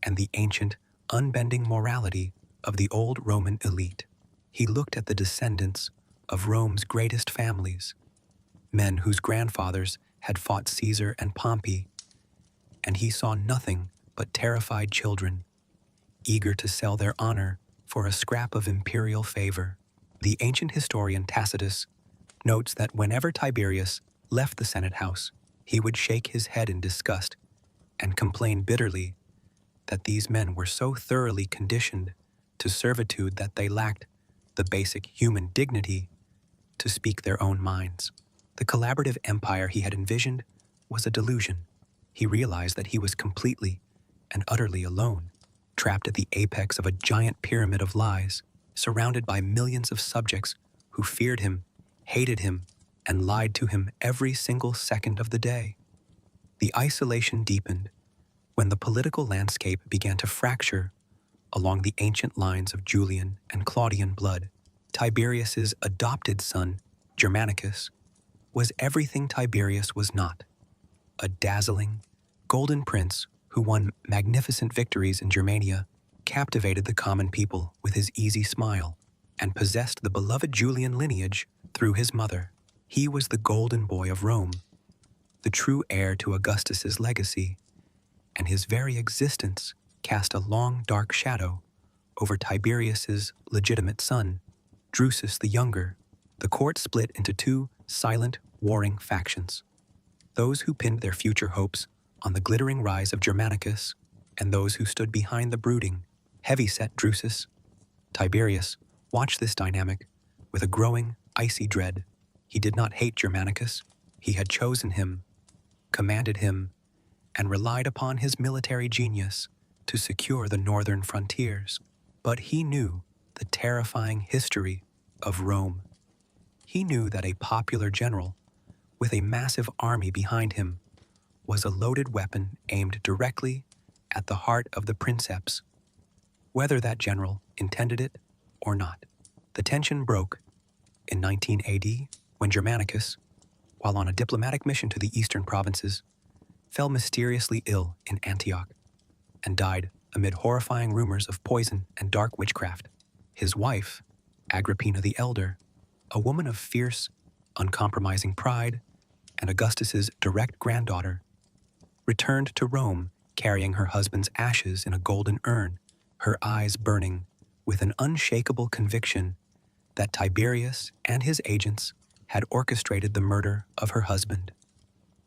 and the ancient, unbending morality of the old Roman elite. He looked at the descendants of Rome's greatest families, men whose grandfathers had fought Caesar and Pompey, and he saw nothing but terrified children, eager to sell their honor for a scrap of imperial favor. The ancient historian Tacitus notes that whenever Tiberius left the Senate house, he would shake his head in disgust and complain bitterly that these men were so thoroughly conditioned to servitude that they lacked the basic human dignity to speak their own minds. The collaborative empire he had envisioned was a delusion. He realized that he was completely and utterly alone, trapped at the apex of a giant pyramid of lies, surrounded by millions of subjects who feared him, hated him, and lied to him every single second of the day. The isolation deepened when the political landscape began to fracture along the ancient lines of Julian and Claudian blood. Tiberius's adopted son, Germanicus, was everything Tiberius was not: a dazzling, golden prince who won magnificent victories in Germania, captivated the common people with his easy smile, and possessed the beloved Julian lineage through his mother. He was the golden boy of Rome, the true heir to Augustus's legacy, and his very existence cast a long, dark shadow over Tiberius's legitimate son, Drusus the Younger. The court split into two silent, warring factions: those who pinned their future hopes on the glittering rise of Germanicus, and those who stood behind the brooding, heavy-set Drusus. Tiberius watched this dynamic with a growing, icy dread. He did not hate Germanicus. He had chosen him, commanded him, and relied upon his military genius to secure the northern frontiers. But he knew the terrifying history of Rome. He knew that a popular general with a massive army behind him was a loaded weapon aimed directly at the heart of the princeps, whether that general intended it or not. The tension broke in 19 AD when Germanicus, while on a diplomatic mission to the eastern provinces, fell mysteriously ill in Antioch and died amid horrifying rumors of poison and dark witchcraft. His wife, Agrippina the Elder, a woman of fierce, uncompromising pride and Augustus's direct granddaughter, returned to Rome carrying her husband's ashes in a golden urn, her eyes burning with an unshakable conviction that Tiberius and his agents had orchestrated the murder of her husband.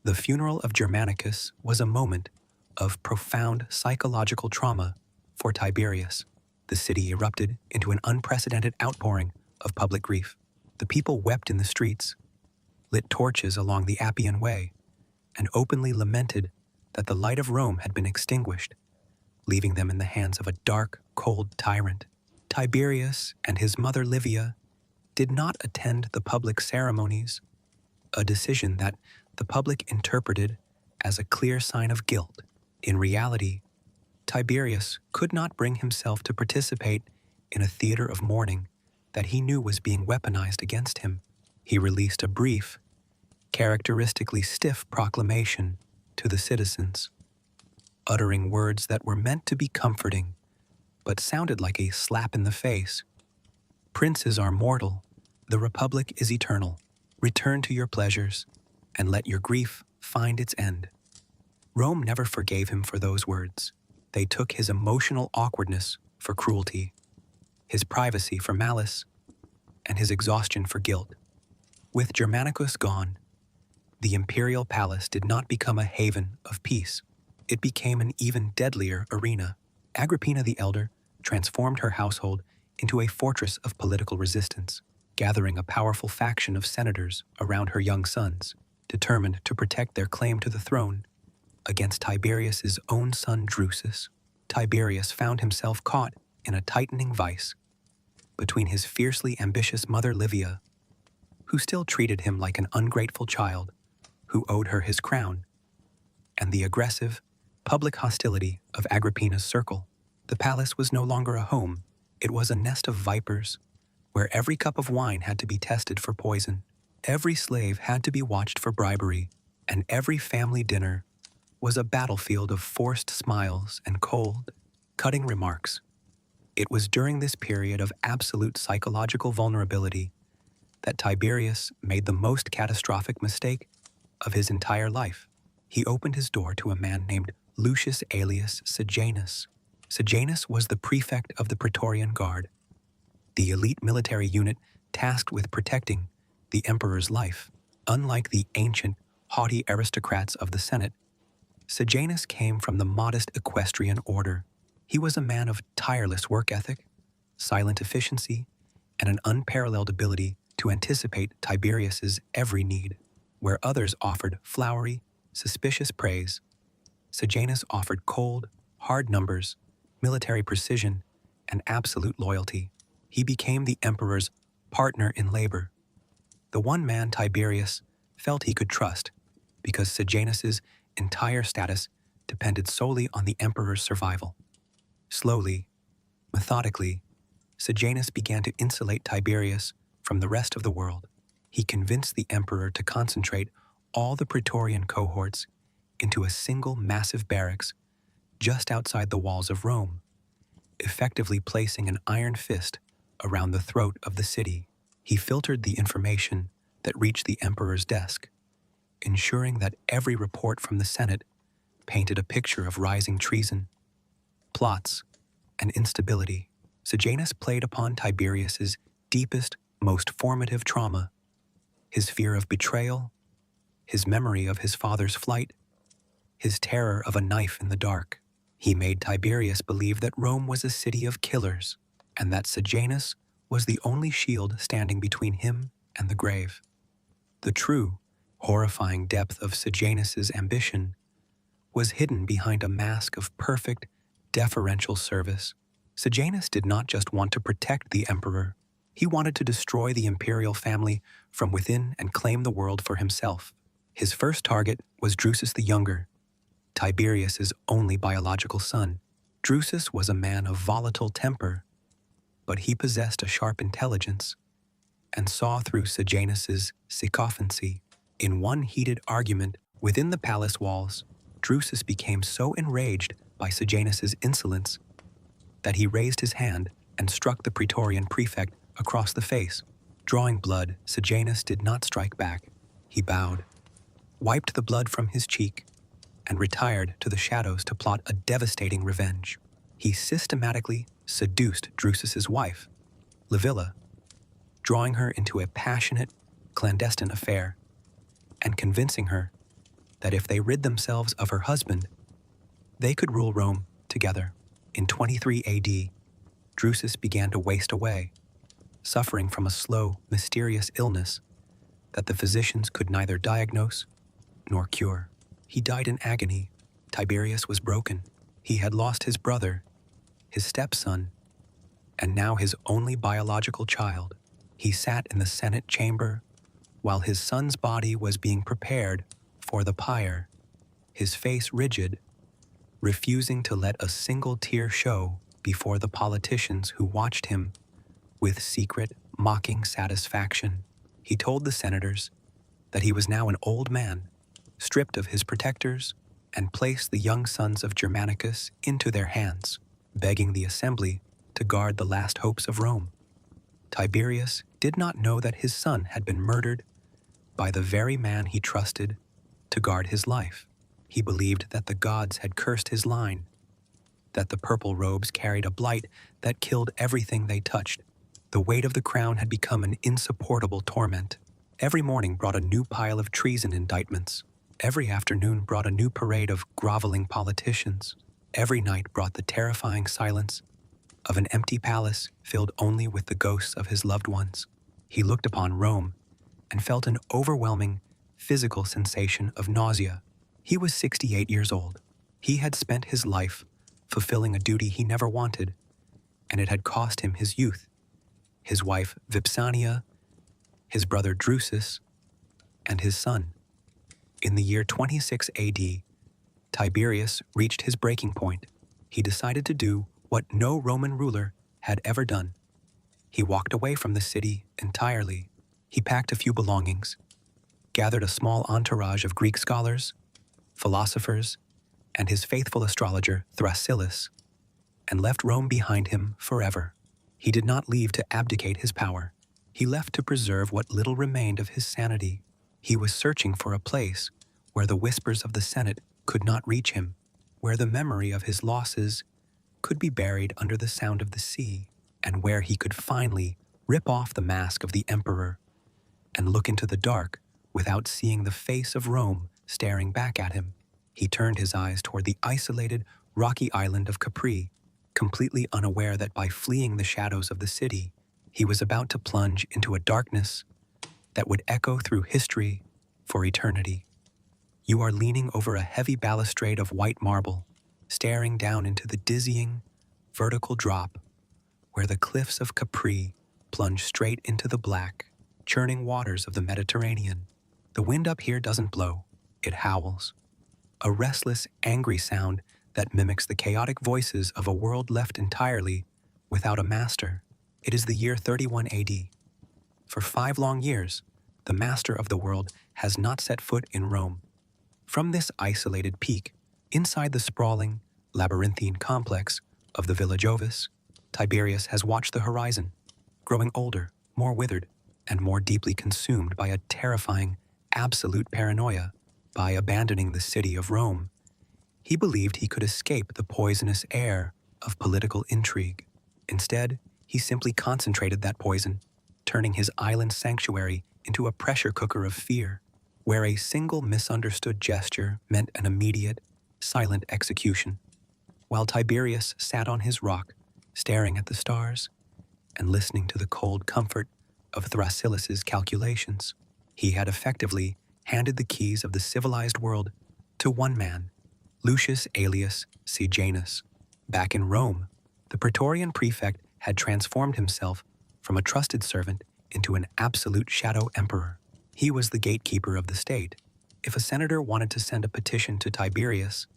The funeral of Germanicus was a moment of profound psychological trauma for Tiberius. The city erupted into an unprecedented outpouring of public grief. The people wept in the streets, lit torches along the Appian Way, and openly lamented that the light of Rome had been extinguished, leaving them in the hands of a dark, cold tyrant. Tiberius and his mother Livia did not attend the public ceremonies, a decision that the public interpreted as a clear sign of guilt. In reality, Tiberius could not bring himself to participate in a theater of mourning that he knew was being weaponized against him. He released a brief, characteristically stiff proclamation to the citizens, uttering words that were meant to be comforting, but sounded like a slap in the face. "Princes are mortal, the republic is eternal. Return to your pleasures, and let your grief find its end." Rome never forgave him for those words. They took his emotional awkwardness for cruelty, his privacy for malice, and his exhaustion for guilt. With Germanicus gone, the imperial palace did not become a haven of peace. It became an even deadlier arena. Agrippina the Elder transformed her household into a fortress of political resistance, gathering a powerful faction of senators around her young sons, determined to protect their claim to the throne against Tiberius's own son Drusus. Tiberius found himself caught in a tightening vice between his fiercely ambitious mother Livia, who still treated him like an ungrateful child who owed her his crown, and the aggressive, public hostility of Agrippina's circle. The palace was no longer a home, it was a nest of vipers, where every cup of wine had to be tested for poison, every slave had to be watched for bribery, and every family dinner was a battlefield of forced smiles and cold, cutting remarks. It was during this period of absolute psychological vulnerability that Tiberius made the most catastrophic mistake of his entire life. He opened his door to a man named Lucius Aelius Sejanus. Sejanus was the prefect of the Praetorian Guard, the elite military unit tasked with protecting the emperor's life. Unlike the ancient, haughty aristocrats of the Senate, Sejanus came from the modest equestrian order. He was a man of tireless work ethic, silent efficiency, and an unparalleled ability to anticipate Tiberius's every need. Where others offered flowery, suspicious praise, Sejanus offered cold, hard numbers, military precision, and absolute loyalty. He became the emperor's partner in labor, the one man Tiberius felt he could trust, because Sejanus's entire status depended solely on the emperor's survival. Slowly, methodically, Sejanus began to insulate Tiberius from the rest of the world. He convinced the emperor to concentrate all the Praetorian cohorts into a single massive barracks just outside the walls of Rome, effectively placing an iron fist around the throat of the city. He filtered the information that reached the emperor's desk, ensuring that every report from the Senate painted a picture of rising treason, plots, and instability. Sejanus played upon Tiberius's deepest, most formative trauma, his fear of betrayal, his memory of his father's flight, his terror of a knife in the dark. He made Tiberius believe that Rome was a city of killers, and that Sejanus was the only shield standing between him and the grave. The true, horrifying depth of Sejanus's ambition was hidden behind a mask of perfect, deferential service. Sejanus did not just want to protect the emperor, he wanted to destroy the imperial family from within and claim the world for himself. His first target was Drusus the Younger, Tiberius's only biological son. Drusus was a man of volatile temper, but he possessed a sharp intelligence and saw through Sejanus's sycophancy. In one heated argument within the palace walls, Drusus became so enraged by Sejanus's insolence that he raised his hand and struck the Praetorian prefect across the face. Drawing blood, Sejanus did not strike back. He bowed, wiped the blood from his cheek, and retired to the shadows to plot a devastating revenge. He systematically seduced Drusus's wife, Livilla, drawing her into a passionate, clandestine affair, and convincing her that if they rid themselves of her husband, they could rule Rome together. In 23 AD, Drusus began to waste away, suffering from a slow, mysterious illness that the physicians could neither diagnose nor cure. He died in agony. Tiberius was broken. He had lost his brother, his stepson, and now his only biological child. He sat in the Senate chamber while his son's body was being prepared for the pyre, his face rigid, refusing to let a single tear show before the politicians who watched him with secret, mocking satisfaction. He told the senators that he was now an old man, stripped of his protectors, and placed the young sons of Germanicus into their hands, begging the assembly to guard the last hopes of Rome. Tiberius did not know that his son had been murdered by the very man he trusted to guard his life. He believed that the gods had cursed his line, that the purple robes carried a blight that killed everything they touched. The weight of the crown had become an insupportable torment. Every morning brought a new pile of treason indictments. Every afternoon brought a new parade of groveling politicians. Every night brought the terrifying silence of an empty palace filled only with the ghosts of his loved ones. He looked upon Rome and felt an overwhelming physical sensation of nausea. He was 68 years old. He had spent his life fulfilling a duty he never wanted, and it had cost him his youth, his wife Vipsania, his brother Drusus, and his son. In the year 26 AD, Tiberius reached his breaking point. He decided to do what no Roman ruler had ever done. He walked away from the city entirely. He packed a few belongings, gathered a small entourage of Greek scholars, philosophers, and his faithful astrologer Thrasyllus, and left Rome behind him forever. He did not leave to abdicate his power. He left to preserve what little remained of his sanity. He was searching for a place where the whispers of the Senate could not reach him, where the memory of his losses could be buried under the sound of the sea, and where he could finally rip off the mask of the emperor and look into the dark without seeing the face of Rome staring back at him. He turned his eyes toward the isolated, rocky island of Capri, completely unaware that by fleeing the shadows of the city, he was about to plunge into a darkness that would echo through history for eternity. You are leaning over a heavy balustrade of white marble, staring down into the dizzying, vertical drop where the cliffs of Capri plunge straight into the black, churning waters of the Mediterranean. The wind up here doesn't blow, it howls. A restless, angry sound that mimics the chaotic voices of a world left entirely without a master. It is the year 31 AD. For 5 long years, the master of the world has not set foot in Rome. From this isolated peak, inside the sprawling, labyrinthine complex of the Villa Jovis, Tiberius has watched the horizon, growing older, more withered, and more deeply consumed by a terrifying, absolute paranoia. By abandoning the city of Rome, he believed he could escape the poisonous air of political intrigue. Instead, he simply concentrated that poison, turning his island sanctuary into a pressure cooker of fear, where a single misunderstood gesture meant an immediate, silent execution. While Tiberius sat on his rock, staring at the stars and listening to the cold comfort of Thrasyllus' calculations, he had effectively handed the keys of the civilized world to one man, Lucius Aelius Sejanus. Back in Rome, the Praetorian prefect had transformed himself from a trusted servant into an absolute shadow emperor. He was the gatekeeper of the state. If a senator wanted to send a petition to Tiberius,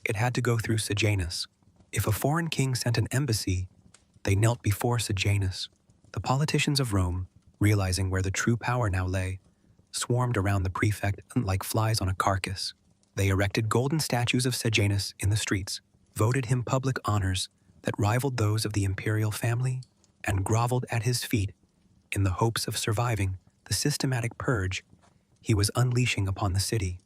it had to go through Sejanus. If a foreign king sent an embassy, they knelt before Sejanus. The politicians of Rome, realizing where the true power now lay, swarmed around the prefect like flies on a carcass. They erected golden statues of Sejanus in the streets, voted him public honors that rivaled those of the imperial family, and groveled at his feet in the hopes of surviving the systematic purge he was unleashing upon the city.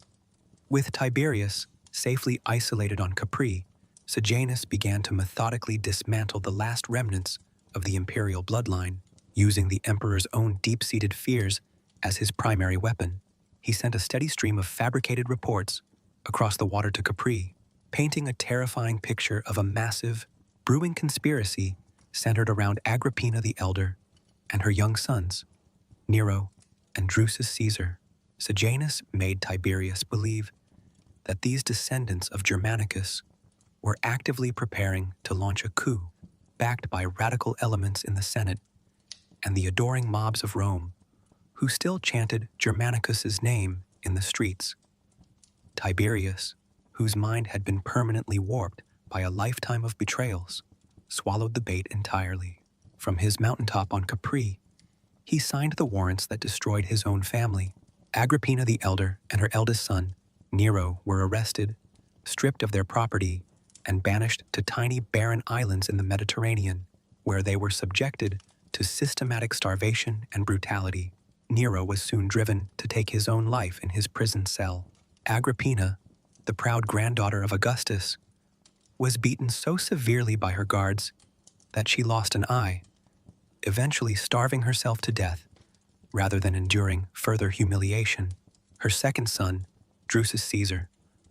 With Tiberius safely isolated on Capri, Sejanus began to methodically dismantle the last remnants of the imperial bloodline, using the emperor's own deep-seated fears as his primary weapon. He sent a steady stream of fabricated reports across the water to Capri, painting a terrifying picture of a massive, brewing conspiracy centered around Agrippina the Elder and her young sons, Nero and Drusus Caesar. Sejanus made Tiberius believe that these descendants of Germanicus were actively preparing to launch a coup, backed by radical elements in the Senate and the adoring mobs of Rome, who still chanted Germanicus's name in the streets. Tiberius, whose mind had been permanently warped by a lifetime of betrayals, swallowed the bait entirely. From his mountaintop on Capri, he signed the warrants that destroyed his own family. Agrippina the Elder and her eldest son, Nero, were arrested, stripped of their property, and banished to tiny barren islands in the Mediterranean, where they were subjected to systematic starvation and brutality. Nero was soon driven to take his own life in his prison cell. Agrippina, the proud granddaughter of Augustus, was beaten so severely by her guards that she lost an eye, eventually starving herself to death rather than enduring further humiliation. Her second son, Drusus Caesar,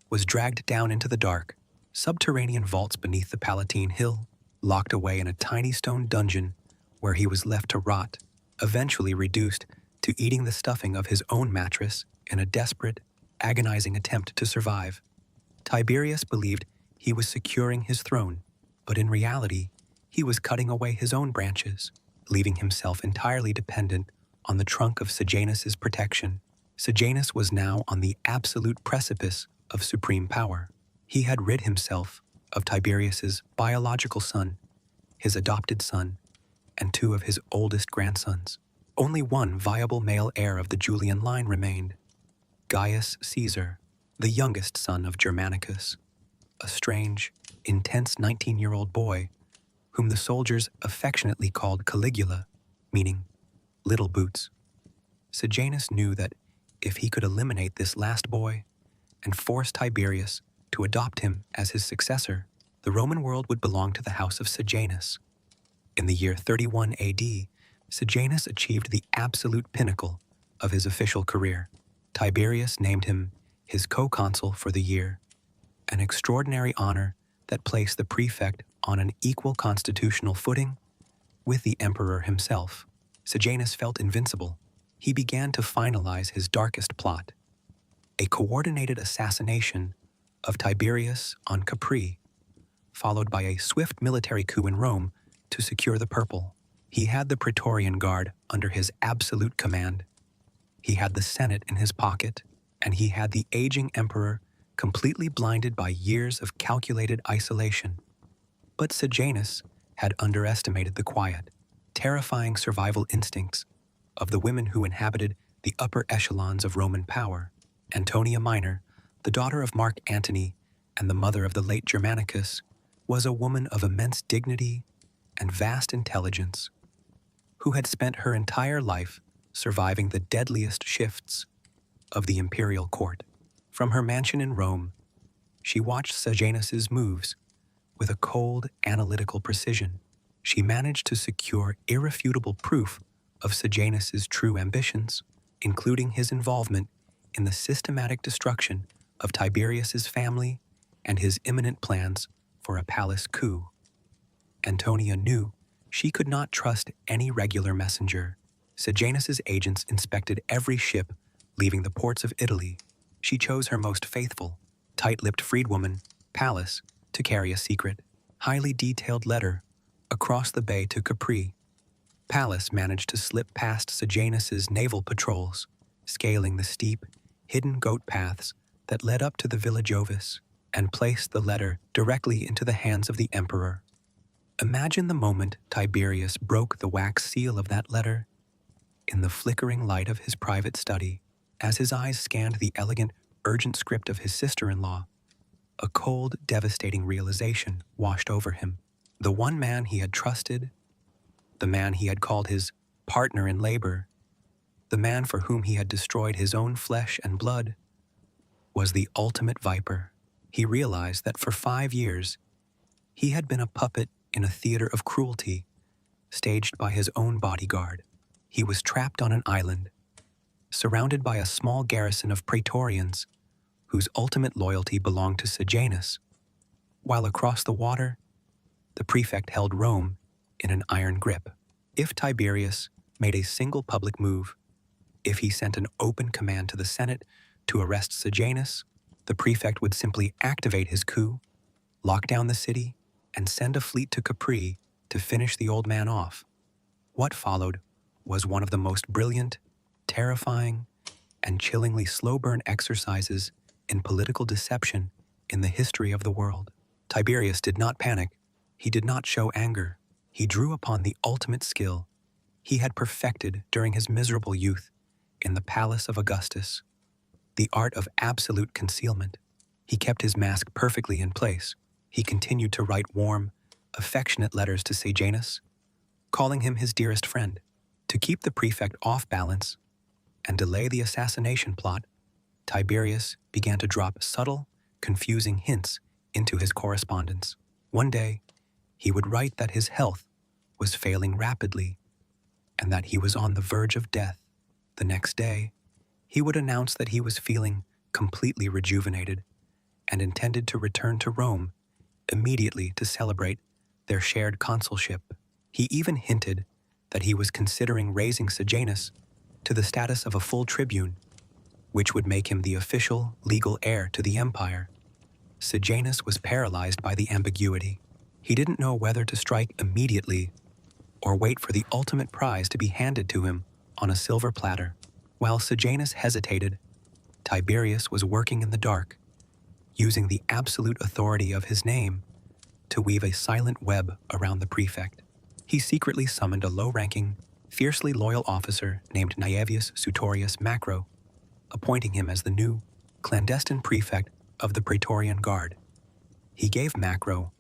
was dragged down into the dark, subterranean vaults beneath the Palatine Hill, locked away in a tiny stone dungeon where he was left to rot, eventually reduced to eating the stuffing of his own mattress in a desperate, agonizing attempt to survive. Tiberius believed he was securing his throne, but in reality, he was cutting away his own branches, leaving himself entirely dependent on the trunk of Sejanus' protection. Sejanus was now on the absolute precipice of supreme power. He had rid himself of Tiberius's biological son, his adopted son, and two of his oldest grandsons. Only one viable male heir of the Julian line remained, Gaius Caesar, the youngest son of Germanicus, a strange, intense 19-year-old boy whom the soldiers affectionately called Caligula, meaning little boots. Sejanus knew that if he could eliminate this last boy and force Tiberius to adopt him as his successor, the Roman world would belong to the house of Sejanus. In the year 31 AD, Sejanus achieved the absolute pinnacle of his official career. Tiberius named him his co-consul for the year, an extraordinary honor that placed the prefect on an equal constitutional footing with the emperor himself. Sejanus felt invincible. He began to finalize his darkest plot, a coordinated assassination of Tiberius on Capri, followed by a swift military coup in Rome to secure the purple. He had the Praetorian Guard under his absolute command. He had the Senate in his pocket, and he had the aging emperor completely blinded by years of calculated isolation. But Sejanus had underestimated the quiet, terrifying survival instincts of the women who inhabited the upper echelons of Roman power. Antonia Minor, the daughter of Mark Antony and the mother of the late Germanicus, was a woman of immense dignity and vast intelligence, who had spent her entire life surviving the deadliest shifts of the imperial court. From her mansion in Rome, she watched Sejanus's moves with a cold, analytical precision. She managed to secure irrefutable proof of Sejanus's true ambitions, including his involvement in the systematic destruction of Tiberius's family and his imminent plans for a palace coup. Antonia knew she could not trust any regular messenger. Sejanus's agents inspected every ship leaving the ports of Italy. She chose her most faithful, tight-lipped freedwoman, Pallas, to carry a secret, highly detailed letter across the bay to Capri. Pallas managed to slip past Sejanus's naval patrols, scaling the steep, hidden goat paths that led up to the village Ovis, and placed the letter directly into the hands of the emperor. Imagine the moment Tiberius broke the wax seal of that letter. In the flickering light of his private study, as his eyes scanned the elegant, urgent script of his sister-in-law, a cold, devastating realization washed over him. The one man he had trusted, the man he had called his partner in labor, the man for whom he had destroyed his own flesh and blood, was the ultimate viper. He realized that for 5 years, he had been a puppet in a theater of cruelty, staged by his own bodyguard. He was trapped on an island, surrounded by a small garrison of Praetorians, whose ultimate loyalty belonged to Sejanus, while across the water, the prefect held Rome in an iron grip. If Tiberius made a single public move, if he sent an open command to the Senate to arrest Sejanus, the prefect would simply activate his coup, lock down the city, and send a fleet to Capri to finish the old man off. What followed was one of the most brilliant, terrifying, and chillingly slow-burn exercises in political deception in the history of the world. Tiberius did not panic. He did not show anger. He drew upon the ultimate skill he had perfected during his miserable youth in the palace of Augustus, the art of absolute concealment. He kept his mask perfectly in place. He continued to write warm, affectionate letters to Sejanus, calling him his dearest friend. To keep the prefect off balance and delay the assassination plot, Tiberius began to drop subtle, confusing hints into his correspondence. One day, he would write that his health was failing rapidly and that he was on the verge of death. The next day, he would announce that he was feeling completely rejuvenated and intended to return to Rome immediately to celebrate their shared consulship. He even hinted that he was considering raising Sejanus to the status of a full tribune, which would make him the official legal heir to the empire. Sejanus was paralyzed by the ambiguity. He didn't know whether to strike immediately or wait for the ultimate prize to be handed to him on a silver platter. While Sejanus hesitated, Tiberius was working in the dark, using the absolute authority of his name to weave a silent web around the prefect. He secretly summoned a low-ranking, fiercely loyal officer named Naevius Sutorius Macro, appointing him as the new, clandestine prefect of the Praetorian Guard. He gave Macro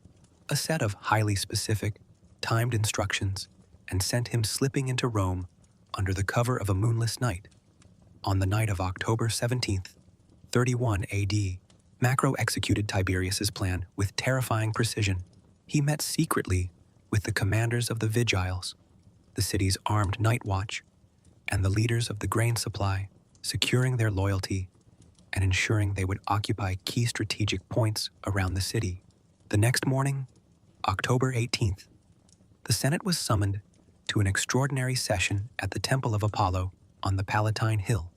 a set of highly specific, timed instructions and sent him slipping into Rome under the cover of a moonless night. On the night of October 17th, 31 AD, Macro executed Tiberius's plan with terrifying precision. He met secretly with the commanders of the Vigiles, the city's armed night watch, and the leaders of the grain supply, securing their loyalty and ensuring they would occupy key strategic points around the city. The next morning, October 18th, the Senate was summoned to an extraordinary session at the Temple of Apollo on the Palatine Hill.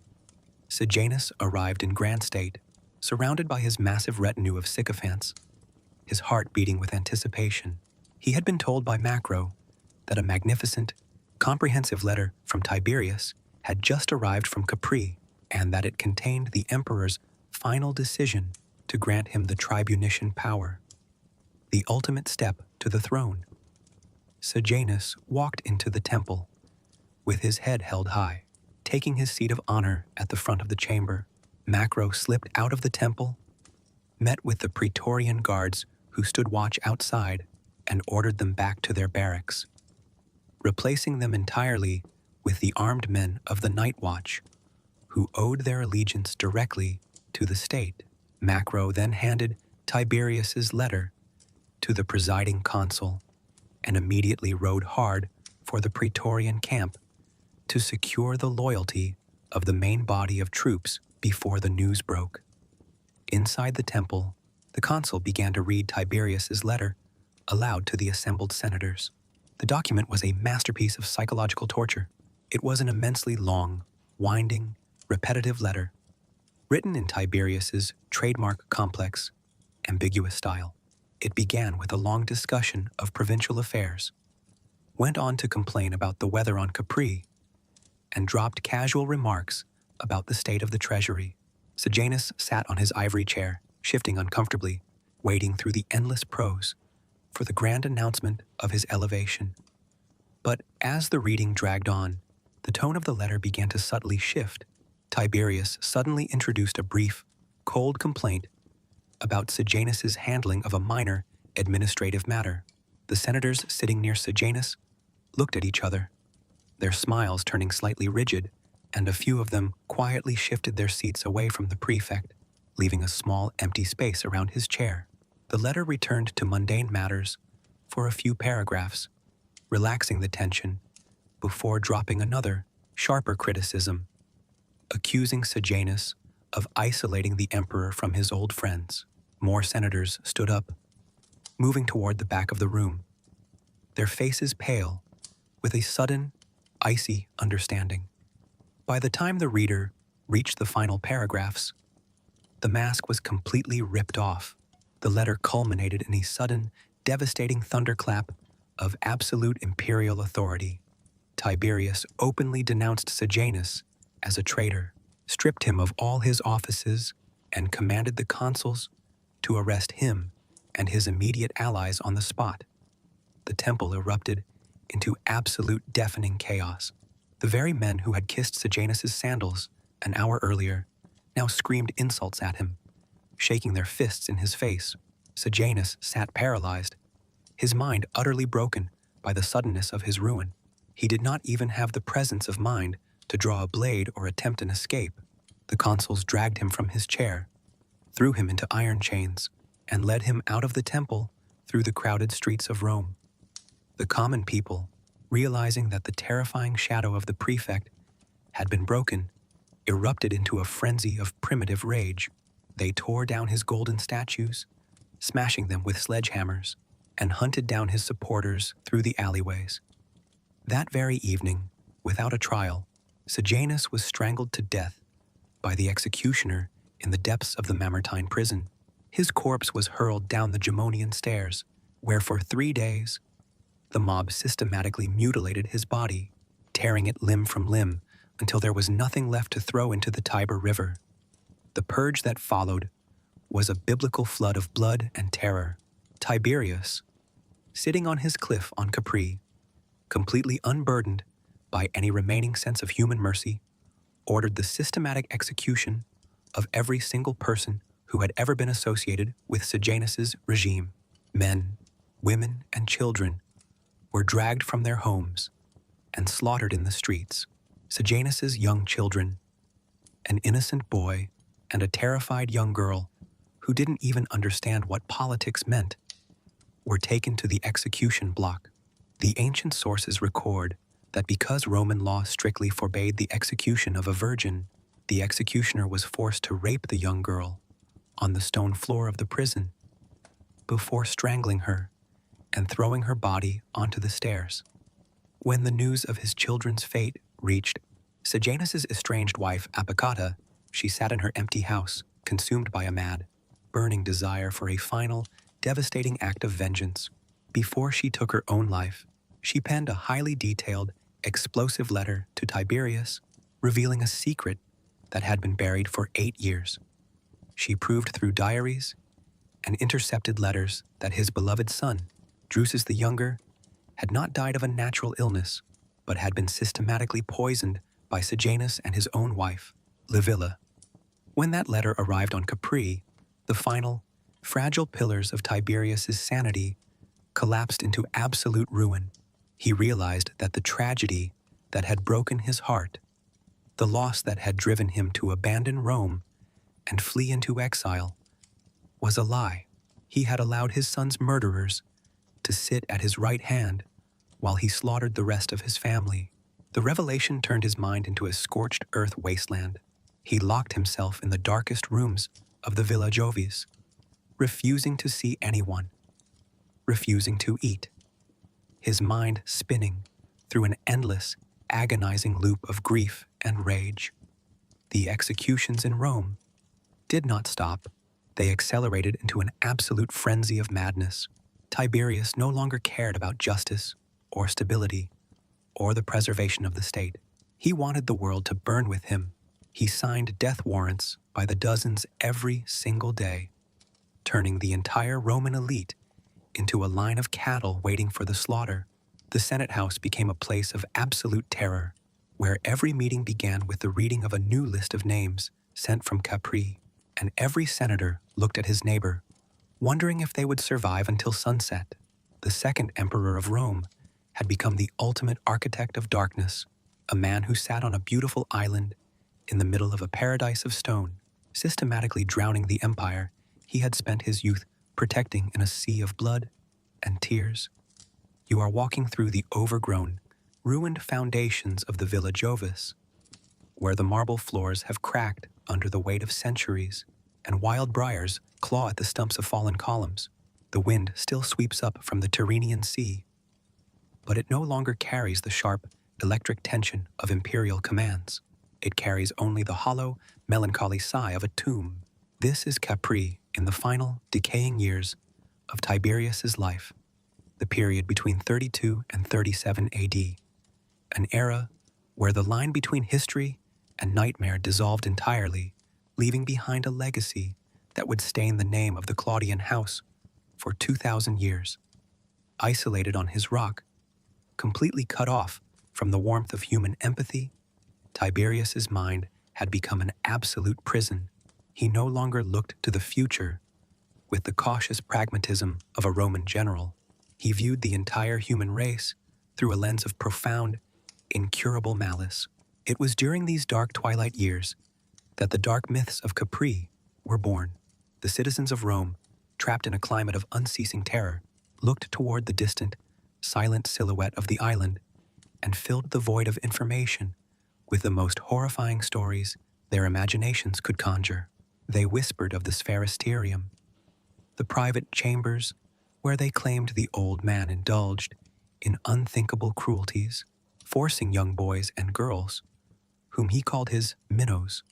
Sejanus arrived in grand state, surrounded by his massive retinue of sycophants, his heart beating with anticipation. He had been told by Macro that a magnificent, comprehensive letter from Tiberius had just arrived from Capri, and that it contained the emperor's final decision to grant him the tribunician power, the ultimate step to the throne. Sejanus walked into the temple, with his head held high. Taking his seat of honor at the front of the chamber, Macro slipped out of the temple, met with the Praetorian guards who stood watch outside, and ordered them back to their barracks, replacing them entirely with the armed men of the night watch, who owed their allegiance directly to the state. Macro then handed Tiberius's letter to the presiding consul and immediately rode hard for the Praetorian camp to secure the loyalty of the main body of troops before the news broke. Inside the temple, the consul began to read Tiberius's letter aloud to the assembled senators. The document was a masterpiece of psychological torture. It was an immensely long, winding, repetitive letter, written in Tiberius's trademark complex, ambiguous style. It began with a long discussion of provincial affairs, went on to complain about the weather on Capri, and dropped casual remarks about the state of the treasury. Sejanus sat on his ivory chair, shifting uncomfortably, waiting through the endless prose for the grand announcement of his elevation. But as the reading dragged on, the tone of the letter began to subtly shift. Tiberius suddenly introduced a brief, cold complaint about Sejanus's handling of a minor administrative matter. The senators sitting near Sejanus looked at each other, their smiles turning slightly rigid, and a few of them quietly shifted their seats away from the prefect, leaving a small empty space around his chair. The letter returned to mundane matters for a few paragraphs, relaxing the tension before dropping another, sharper criticism, accusing Sejanus of isolating the emperor from his old friends. More senators stood up, moving toward the back of the room, their faces pale with a sudden, icy understanding. By the time the reader reached the final paragraphs, the mask was completely ripped off. The letter culminated in a sudden, devastating thunderclap of absolute imperial authority. Tiberius openly denounced Sejanus as a traitor, stripped him of all his offices, and commanded the consuls to arrest him and his immediate allies on the spot. The temple erupted into absolute deafening chaos. The very men who had kissed Sejanus's sandals an hour earlier now screamed insults at him, shaking their fists in his face. Sejanus sat paralyzed, his mind utterly broken by the suddenness of his ruin. He did not even have the presence of mind to draw a blade or attempt an escape. The consuls dragged him from his chair, threw him into iron chains, and led him out of the temple through the crowded streets of Rome. The common people, realizing that the terrifying shadow of the prefect had been broken, erupted into a frenzy of primitive rage. They tore down his golden statues, smashing them with sledgehammers, and hunted down his supporters through the alleyways. That very evening, without a trial, Sejanus was strangled to death by the executioner in the depths of the Mamertine prison. His corpse was hurled down the Gemonian stairs, where for 3 days, the mob systematically mutilated his body, tearing it limb from limb until there was nothing left to throw into the Tiber River. The purge that followed was a biblical flood of blood and terror. Tiberius, sitting on his cliff on Capri, completely unburdened by any remaining sense of human mercy, ordered the systematic execution of every single person who had ever been associated with Sejanus's regime. Men, women, and children were dragged from their homes and slaughtered in the streets. Sejanus's young children, an innocent boy, and a terrified young girl who didn't even understand what politics meant, were taken to the execution block. The ancient sources record that because Roman law strictly forbade the execution of a virgin, the executioner was forced to rape the young girl on the stone floor of the prison before strangling her and throwing her body onto the stairs. When the news of his children's fate reached Sejanus's estranged wife Apicata, she sat in her empty house, consumed by a mad, burning desire for a final, devastating act of vengeance. Before she took her own life, she penned a highly detailed, explosive letter to Tiberius, revealing a secret that had been buried for 8 years. She proved through diaries and intercepted letters that his beloved son, Drusus the Younger, had not died of a natural illness, but had been systematically poisoned by Sejanus and his own wife, Livilla. When that letter arrived on Capri, the final, fragile pillars of Tiberius's sanity collapsed into absolute ruin. He realized that the tragedy that had broken his heart, the loss that had driven him to abandon Rome and flee into exile, was a lie. He had allowed his son's murderers to sit at his right hand while he slaughtered the rest of his family. The revelation turned his mind into a scorched earth wasteland. He locked himself in the darkest rooms of the Villa Jovis, refusing to see anyone, refusing to eat, his mind spinning through an endless, agonizing loop of grief and rage. The executions in Rome did not stop. They accelerated into an absolute frenzy of madness. Tiberius no longer cared about justice or stability or the preservation of the state. He wanted the world to burn with him. He signed death warrants by the dozens every single day, turning the entire Roman elite into a line of cattle waiting for the slaughter. The Senate House became a place of absolute terror, where every meeting began with the reading of a new list of names sent from Capri, and every senator looked at his neighbor, wondering if they would survive until sunset. The second emperor of Rome had become the ultimate architect of darkness, a man who sat on a beautiful island in the middle of a paradise of stone, systematically drowning the empire he had spent his youth protecting in a sea of blood and tears. You are walking through the overgrown, ruined foundations of the Villa Jovis, where the marble floors have cracked under the weight of centuries, and wild briars claw at the stumps of fallen columns. The wind still sweeps up from the Tyrrhenian Sea, but it no longer carries the sharp, electric tension of imperial commands. It carries only the hollow, melancholy sigh of a tomb. This is Capri in the final, decaying years of Tiberius's life, the period between 32 and 37 AD, an era where the line between history and nightmare dissolved entirely, leaving behind a legacy that would stain the name of the Claudian house for 2,000 years. Isolated on his rock, completely cut off from the warmth of human empathy, Tiberius's mind had become an absolute prison. He no longer looked to the future with the cautious pragmatism of a Roman general. He viewed the entire human race through a lens of profound, incurable malice. It was during these dark twilight years that the dark myths of Capri were born. The citizens of Rome, trapped in a climate of unceasing terror, looked toward the distant, silent silhouette of the island and filled the void of information with the most horrifying stories their imaginations could conjure. They whispered of the spharisterium, the private chambers where they claimed the old man indulged in unthinkable cruelties, forcing young boys and girls, whom he called his minnows,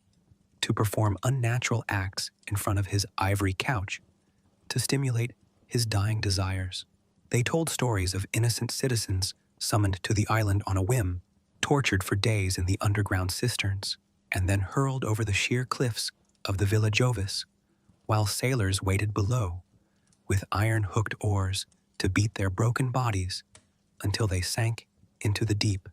to perform unnatural acts in front of his ivory couch to stimulate his dying desires. They told stories of innocent citizens summoned to the island on a whim, tortured for days in the underground cisterns, and then hurled over the sheer cliffs of the Villa Jovis, while sailors waited below with iron-hooked oars to beat their broken bodies until they sank into the deep.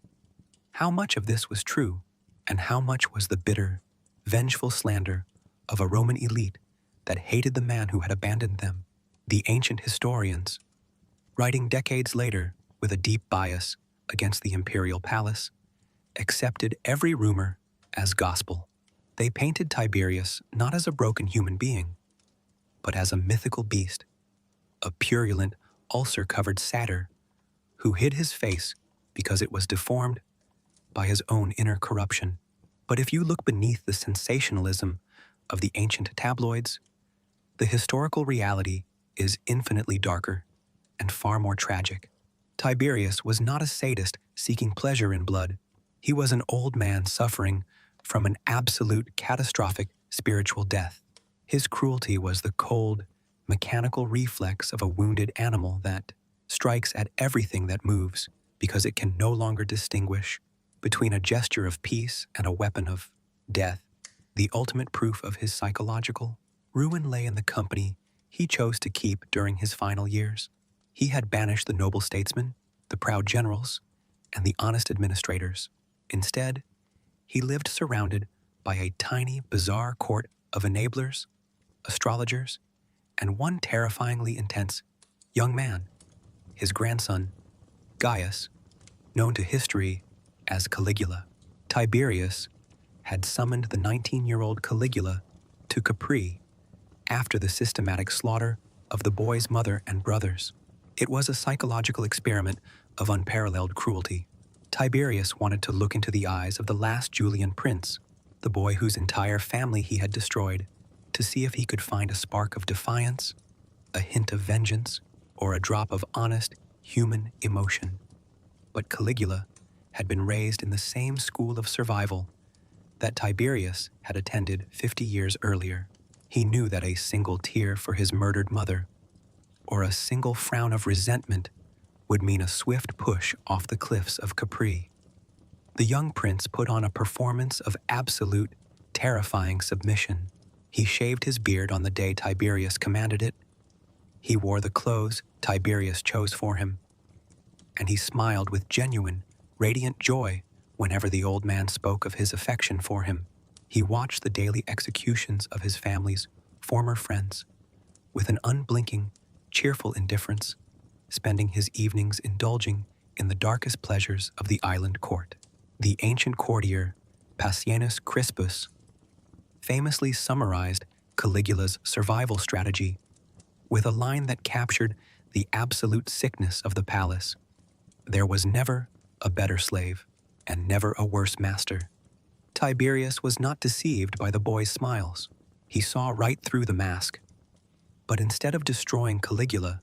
How much of this was true, and how much was the bitter, vengeful slander of a Roman elite that hated the man who had abandoned them? The ancient historians, writing decades later with a deep bias against the imperial palace, accepted every rumor as gospel. They painted Tiberius not as a broken human being, but as a mythical beast, a purulent, ulcer-covered satyr who hid his face because it was deformed by his own inner corruption. But if you look beneath the sensationalism of the ancient tabloids, the historical reality is infinitely darker and far more tragic. Tiberius was not a sadist seeking pleasure in blood. He was an old man suffering from an absolute catastrophic spiritual death. His cruelty was the cold, mechanical reflex of a wounded animal that strikes at everything that moves because it can no longer distinguish between a gesture of peace and a weapon of death. The ultimate proof of his psychological ruin lay in the company he chose to keep during his final years. He had banished the noble statesmen, the proud generals, and the honest administrators. Instead, he lived surrounded by a tiny, bizarre court of enablers, astrologers, and one terrifyingly intense young man, his grandson, Gaius, known to history as Caligula. Tiberius had summoned the 19-year-old Caligula to Capri after the systematic slaughter of the boy's mother and brothers. It was a psychological experiment of unparalleled cruelty. Tiberius wanted to look into the eyes of the last Julian prince, the boy whose entire family he had destroyed, to see if he could find a spark of defiance, a hint of vengeance, or a drop of honest human emotion. But Caligula had been raised in the same school of survival that Tiberius had attended 50 years earlier. He knew that a single tear for his murdered mother, or a single frown of resentment, would mean a swift push off the cliffs of Capri. The young prince put on a performance of absolute, terrifying submission. He shaved his beard on the day Tiberius commanded it. He wore the clothes Tiberius chose for him, and he smiled with genuine, radiant joy whenever the old man spoke of his affection for him. He watched the daily executions of his family's former friends with an unblinking, cheerful indifference, spending his evenings indulging in the darkest pleasures of the island court. The ancient courtier Passienus Crispus famously summarized Caligula's survival strategy with a line that captured the absolute sickness of the palace. There was never a better slave, and never a worse master. Tiberius was not deceived by the boy's smiles. He saw right through the mask. But instead of destroying Caligula,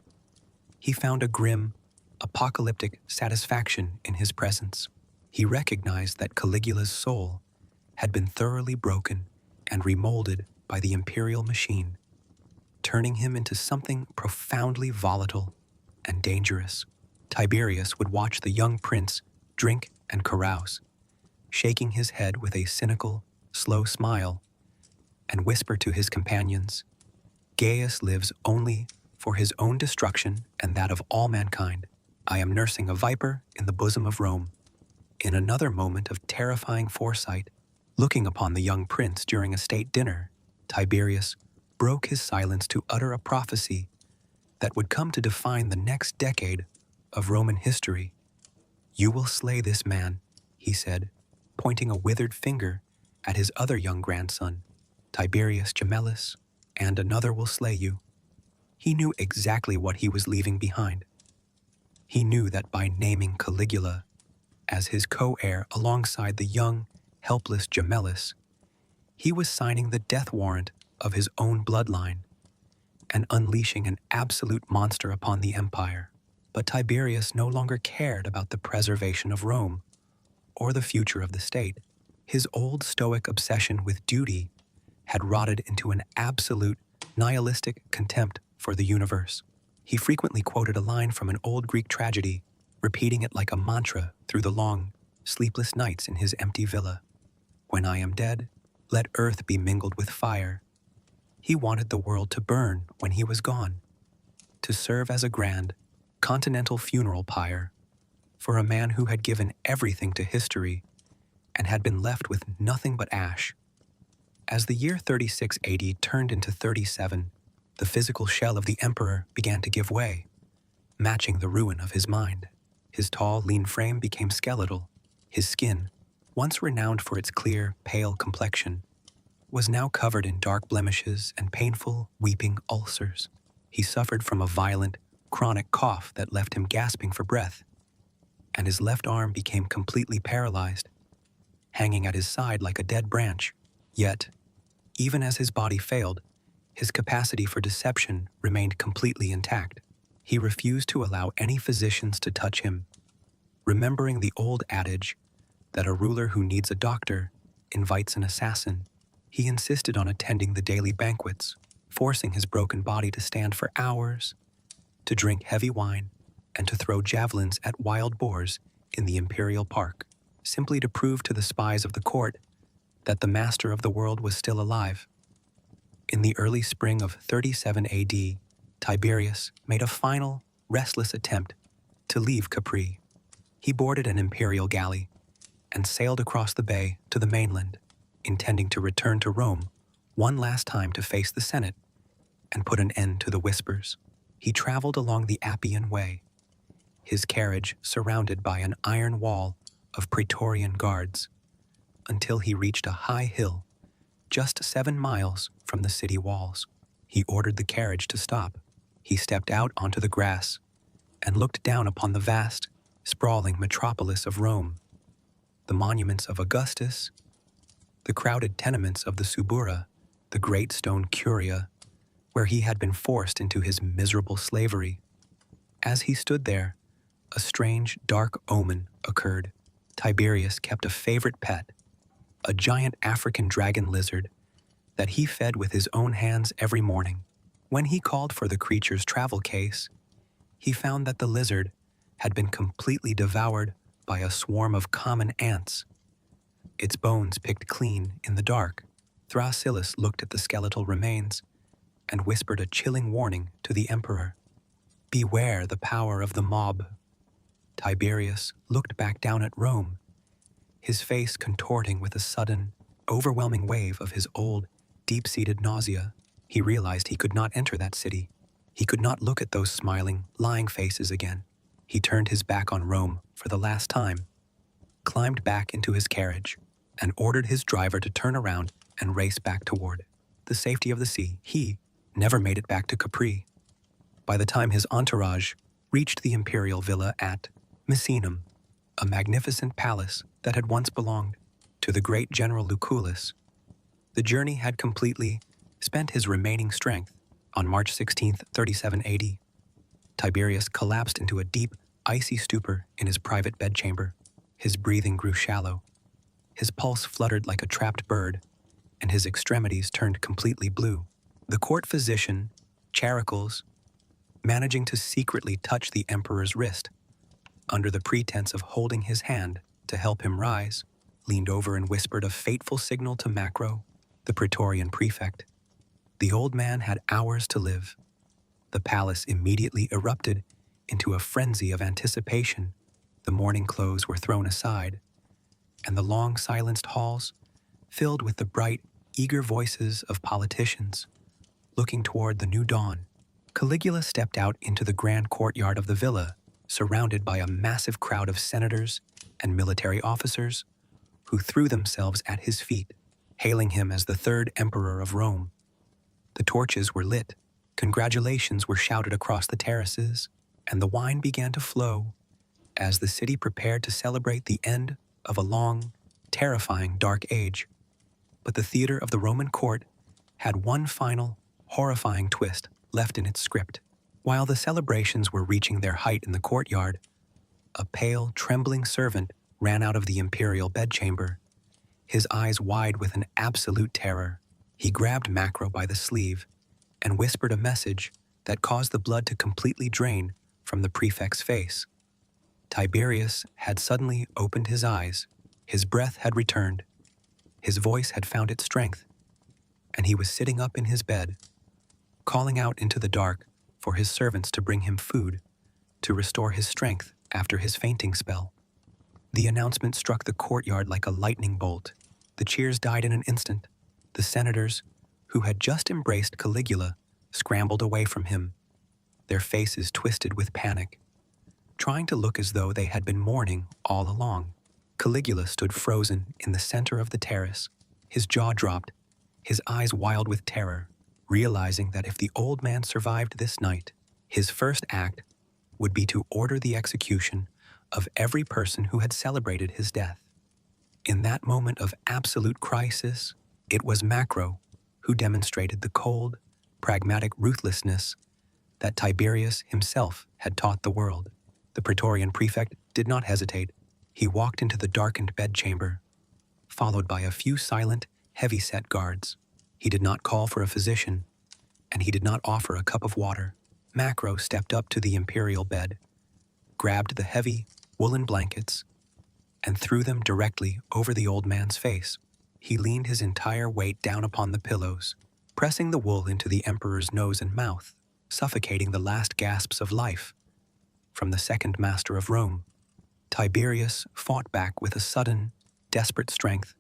he found a grim, apocalyptic satisfaction in his presence. He recognized that Caligula's soul had been thoroughly broken and remolded by the imperial machine, turning him into something profoundly volatile and dangerous. Tiberius would watch the young prince drink and carouse, shaking his head with a cynical, slow smile, and whisper to his companions, "Gaius lives only for his own destruction and that of all mankind. I am nursing a viper in the bosom of Rome." In another moment of terrifying foresight, looking upon the young prince during a state dinner, Tiberius broke his silence to utter a prophecy that would come to define the next decade of Roman history. "You will slay this man," he said, pointing a withered finger at his other young grandson, Tiberius Gemellus, "and another will slay you." He knew exactly what he was leaving behind. He knew that by naming Caligula as his co-heir alongside the young, helpless Gemellus, he was signing the death warrant of his own bloodline and unleashing an absolute monster upon the empire. But Tiberius no longer cared about the preservation of Rome or the future of the state. His old stoic obsession with duty had rotted into an absolute, nihilistic contempt for the universe. He frequently quoted a line from an old Greek tragedy, repeating it like a mantra through the long, sleepless nights in his empty villa. "When I am dead, let earth be mingled with fire." He wanted the world to burn when he was gone, to serve as a grand, continental funeral pyre for a man who had given everything to history and had been left with nothing but ash. As the year 36 AD turned into 37, the physical shell of the emperor began to give way, matching the ruin of his mind. His tall, lean frame became skeletal. His skin, once renowned for its clear, pale complexion, was now covered in dark blemishes and painful, weeping ulcers. He suffered from a violent, chronic cough that left him gasping for breath, and his left arm became completely paralyzed, hanging at his side like a dead branch. Yet, even as his body failed, his capacity for deception remained completely intact. He refused to allow any physicians to touch him, remembering the old adage that a ruler who needs a doctor invites an assassin. He insisted on attending the daily banquets, forcing his broken body to stand for hours, to drink heavy wine, and to throw javelins at wild boars in the imperial park, simply to prove to the spies of the court that the master of the world was still alive. In the early spring of 37 AD, Tiberius made a final, restless attempt to leave Capri. He boarded an imperial galley and sailed across the bay to the mainland, intending to return to Rome one last time to face the Senate and put an end to the whispers. He traveled along the Appian Way, his carriage surrounded by an iron wall of Praetorian guards, until he reached a high hill just 7 miles from the city walls. He ordered the carriage to stop. He stepped out onto the grass and looked down upon the vast, sprawling metropolis of Rome, the monuments of Augustus, the crowded tenements of the Subura, the great stone curia, where he had been forced into his miserable slavery. As he stood there, a strange, dark omen occurred. Tiberius kept a favorite pet, a giant African dragon lizard that he fed with his own hands every morning. When he called for the creature's travel case, he found that the lizard had been completely devoured by a swarm of common ants, its bones picked clean in the dark. Thrasyllus looked at the skeletal remains and whispered a chilling warning to the emperor. "Beware the power of the mob." Tiberius looked back down at Rome, his face contorting with a sudden, overwhelming wave of his old, deep-seated nausea. He realized he could not enter that city. He could not look at those smiling, lying faces again. He turned his back on Rome for the last time, climbed back into his carriage, and ordered his driver to turn around and race back toward the safety of the sea. He never made it back to Capri. By the time his entourage reached the imperial villa at Misenum, a magnificent palace that had once belonged to the great general Lucullus, the journey had completely spent his remaining strength. On March 16th, 37 AD, Tiberius collapsed into a deep, icy stupor in his private bedchamber. His breathing grew shallow. His pulse fluttered like a trapped bird, and his extremities turned completely blue. The court physician, Charicles, managing to secretly touch the emperor's wrist, under the pretense of holding his hand to help him rise, leaned over and whispered a fateful signal to Macro, the Praetorian prefect. The old man had hours to live. The palace immediately erupted into a frenzy of anticipation. The morning clothes were thrown aside, and the long silenced halls filled with the bright, eager voices of politicians looking toward the new dawn. Caligula stepped out into the grand courtyard of the villa, surrounded by a massive crowd of senators and military officers who threw themselves at his feet, hailing him as the third emperor of Rome. The torches were lit, congratulations were shouted across the terraces, and the wine began to flow as the city prepared to celebrate the end of a long, terrifying dark age. But the theater of the Roman court had one final, horrifying twist left in its script. While the celebrations were reaching their height in the courtyard, a pale, trembling servant ran out of the imperial bedchamber, his eyes wide with an absolute terror. He grabbed Macro by the sleeve and whispered a message that caused the blood to completely drain from the prefect's face. Tiberius had suddenly opened his eyes, his breath had returned, his voice had found its strength, and he was sitting up in his bed, calling out into the dark for his servants to bring him food, to restore his strength after his fainting spell. The announcement struck the courtyard like a lightning bolt. The cheers died in an instant. The senators, who had just embraced Caligula, scrambled away from him, their faces twisted with panic, trying to look as though they had been mourning all along. Caligula stood frozen in the center of the terrace, his jaw dropped, his eyes wild with terror, realizing that if the old man survived this night, his first act would be to order the execution of every person who had celebrated his death. In that moment of absolute crisis, it was Macro who demonstrated the cold, pragmatic ruthlessness that Tiberius himself had taught the world. The Praetorian prefect did not hesitate. He walked into the darkened bedchamber, followed by a few silent, heavy-set guards. He did not call for a physician, and he did not offer a cup of water. Macro stepped up to the imperial bed, grabbed the heavy, woolen blankets, and threw them directly over the old man's face. He leaned his entire weight down upon the pillows, pressing the wool into the emperor's nose and mouth, suffocating the last gasps of life from the second master of Rome. Tiberius fought back with a sudden, desperate strength,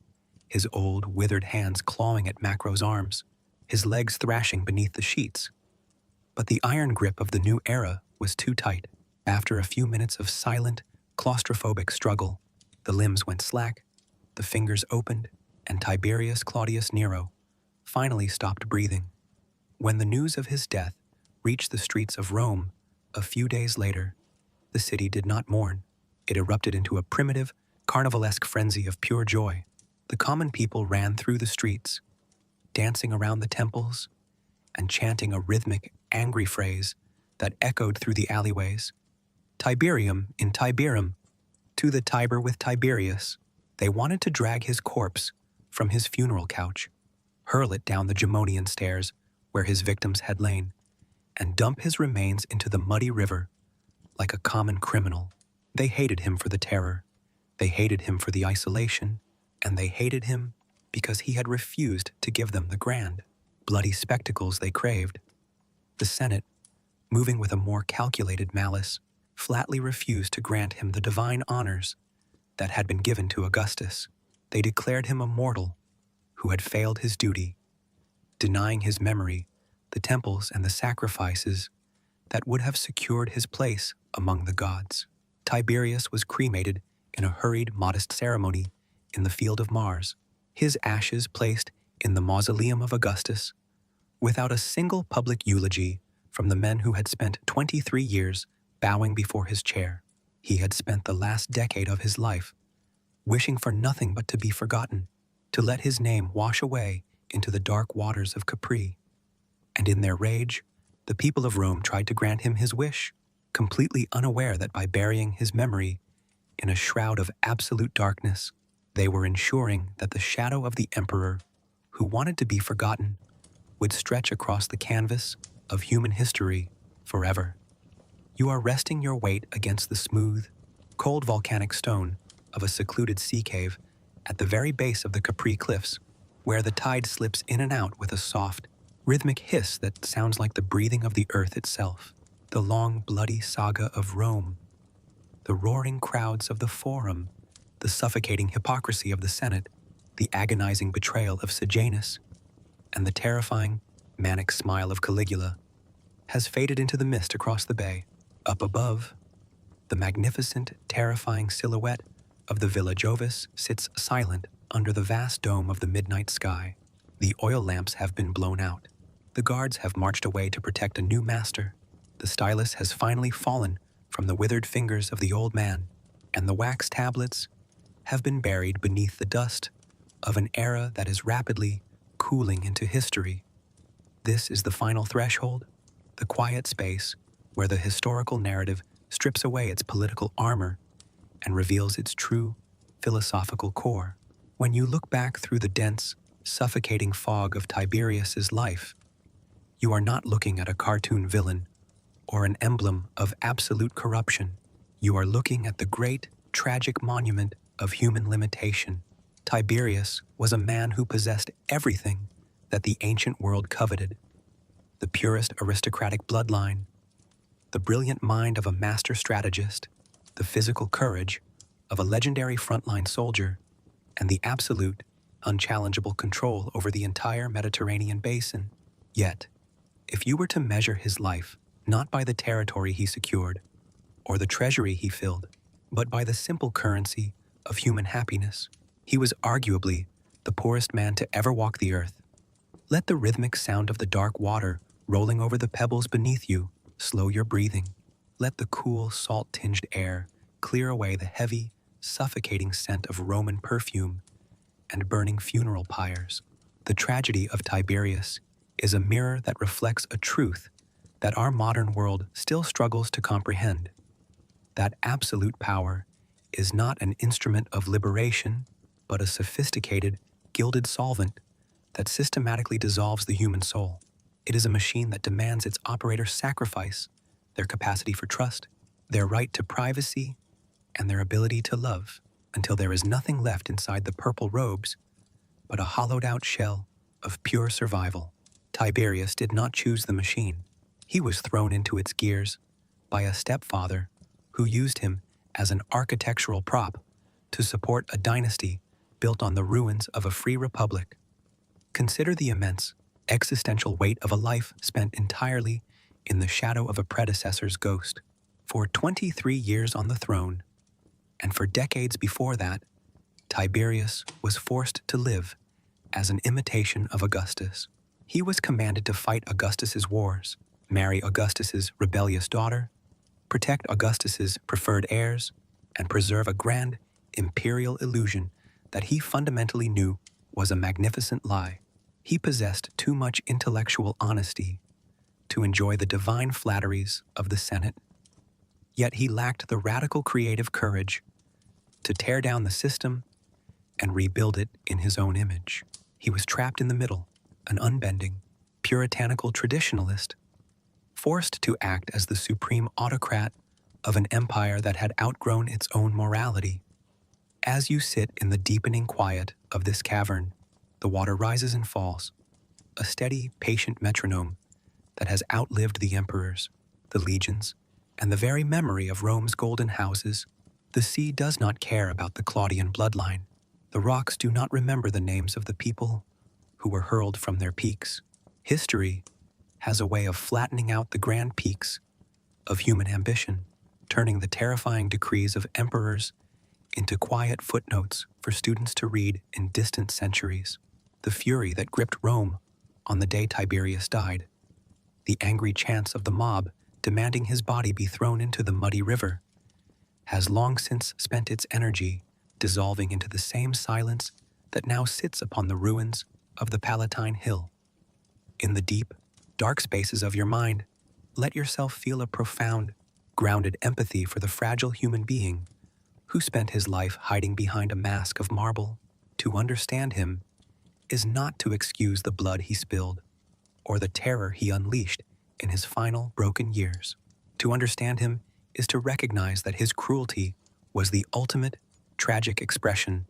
his old, withered hands clawing at Macro's arms, his legs thrashing beneath the sheets. But the iron grip of the new era was too tight. After a few minutes of silent, claustrophobic struggle, the limbs went slack, the fingers opened, and Tiberius Claudius Nero finally stopped breathing. When the news of his death reached the streets of Rome a few days later, the city did not mourn. It erupted into a primitive, carnivalesque frenzy of pure joy. The common people ran through the streets, dancing around the temples, and chanting a rhythmic, angry phrase that echoed through the alleyways. Tiberium in Tiberum, to the Tiber with Tiberius. They wanted to drag his corpse from his funeral couch, hurl it down the Gemonian stairs where his victims had lain, and dump his remains into the muddy river like a common criminal. They hated him for the terror, they hated him for the isolation, and they hated him because he had refused to give them the grand, bloody spectacles they craved. The Senate, moving with a more calculated malice, flatly refused to grant him the divine honors that had been given to Augustus. They declared him a mortal who had failed his duty, denying his memory the temples and the sacrifices that would have secured his place among the gods. Tiberius was cremated in a hurried, modest ceremony in the field of Mars, his ashes placed in the mausoleum of Augustus, without a single public eulogy from the men who had spent 23 years bowing before his chair. He had spent the last decade of his life wishing for nothing but to be forgotten, to let his name wash away into the dark waters of Capri. And in their rage, the people of Rome tried to grant him his wish, completely unaware that by burying his memory in a shroud of absolute darkness, they were ensuring that the shadow of the emperor, who wanted to be forgotten, would stretch across the canvas of human history forever. You are resting your weight against the smooth, cold volcanic stone of a secluded sea cave at the very base of the Capri cliffs, where the tide slips in and out with a soft, rhythmic hiss that sounds like the breathing of the earth itself. The long, bloody saga of Rome, the roaring crowds of the Forum, the suffocating hypocrisy of the Senate, the agonizing betrayal of Sejanus, and the terrifying, manic smile of Caligula, has faded into the mist across the bay. Up above, the magnificent, terrifying silhouette of the Villa Jovis sits silent under the vast dome of the midnight sky. The oil lamps have been blown out. The guards have marched away to protect a new master. The stylus has finally fallen from the withered fingers of the old man, and the wax tablets have been buried beneath the dust of an era that is rapidly cooling into history. This is the final threshold, the quiet space where the historical narrative strips away its political armor and reveals its true philosophical core. When you look back through the dense, suffocating fog of Tiberius's life, you are not looking at a cartoon villain or an emblem of absolute corruption. You are looking at the great, tragic monument of human limitation. Tiberius was a man who possessed everything that the ancient world coveted, the purest aristocratic bloodline, the brilliant mind of a master strategist, the physical courage of a legendary frontline soldier, and the absolute, unchallengeable control over the entire Mediterranean basin. Yet, if you were to measure his life not by the territory he secured or the treasury he filled, but by the simple currency of human happiness, he was arguably the poorest man to ever walk the earth. Let the rhythmic sound of the dark water rolling over the pebbles beneath you slow your breathing. Let the cool, salt-tinged air clear away the heavy, suffocating scent of Roman perfume and burning funeral pyres. The tragedy of Tiberius is a mirror that reflects a truth that our modern world still struggles to comprehend. That absolute power is not an instrument of liberation, but a sophisticated, gilded solvent that systematically dissolves the human soul. It is a machine that demands its operators sacrifice their capacity for trust, their right to privacy, and their ability to love, until there is nothing left inside the purple robes but a hollowed-out shell of pure survival. Tiberius did not choose the machine. He was thrown into its gears by a stepfather who used him as an architectural prop to support a dynasty built on the ruins of a free republic. Consider the immense, existential weight of a life spent entirely in the shadow of a predecessor's ghost. For 23 years on the throne, and for decades before that, Tiberius was forced to live as an imitation of Augustus. He was commanded to fight Augustus's wars, marry Augustus's rebellious daughter, protect Augustus's preferred heirs, and preserve a grand imperial illusion that he fundamentally knew was a magnificent lie. He possessed too much intellectual honesty to enjoy the divine flatteries of the Senate. Yet he lacked the radical creative courage to tear down the system and rebuild it in his own image. He was trapped in the middle, an unbending, puritanical traditionalist, forced to act as the supreme autocrat of an empire that had outgrown its own morality. As you sit in the deepening quiet of this cavern, the water rises and falls, a steady, patient metronome that has outlived the emperors, the legions, and the very memory of Rome's golden houses. The sea does not care about the Claudian bloodline. The rocks do not remember the names of the people who were hurled from their peaks. History has a way of flattening out the grand peaks of human ambition, turning the terrifying decrees of emperors into quiet footnotes for students to read in distant centuries. The fury that gripped Rome on the day Tiberius died, the angry chants of the mob demanding his body be thrown into the muddy river, has long since spent its energy dissolving into the same silence that now sits upon the ruins of the Palatine Hill. In the deep, dark spaces of your mind, let yourself feel a profound, grounded empathy for the fragile human being who spent his life hiding behind a mask of marble. To understand him is not to excuse the blood he spilled or the terror he unleashed in his final broken years. To understand him is to recognize that his cruelty was the ultimate, tragic expression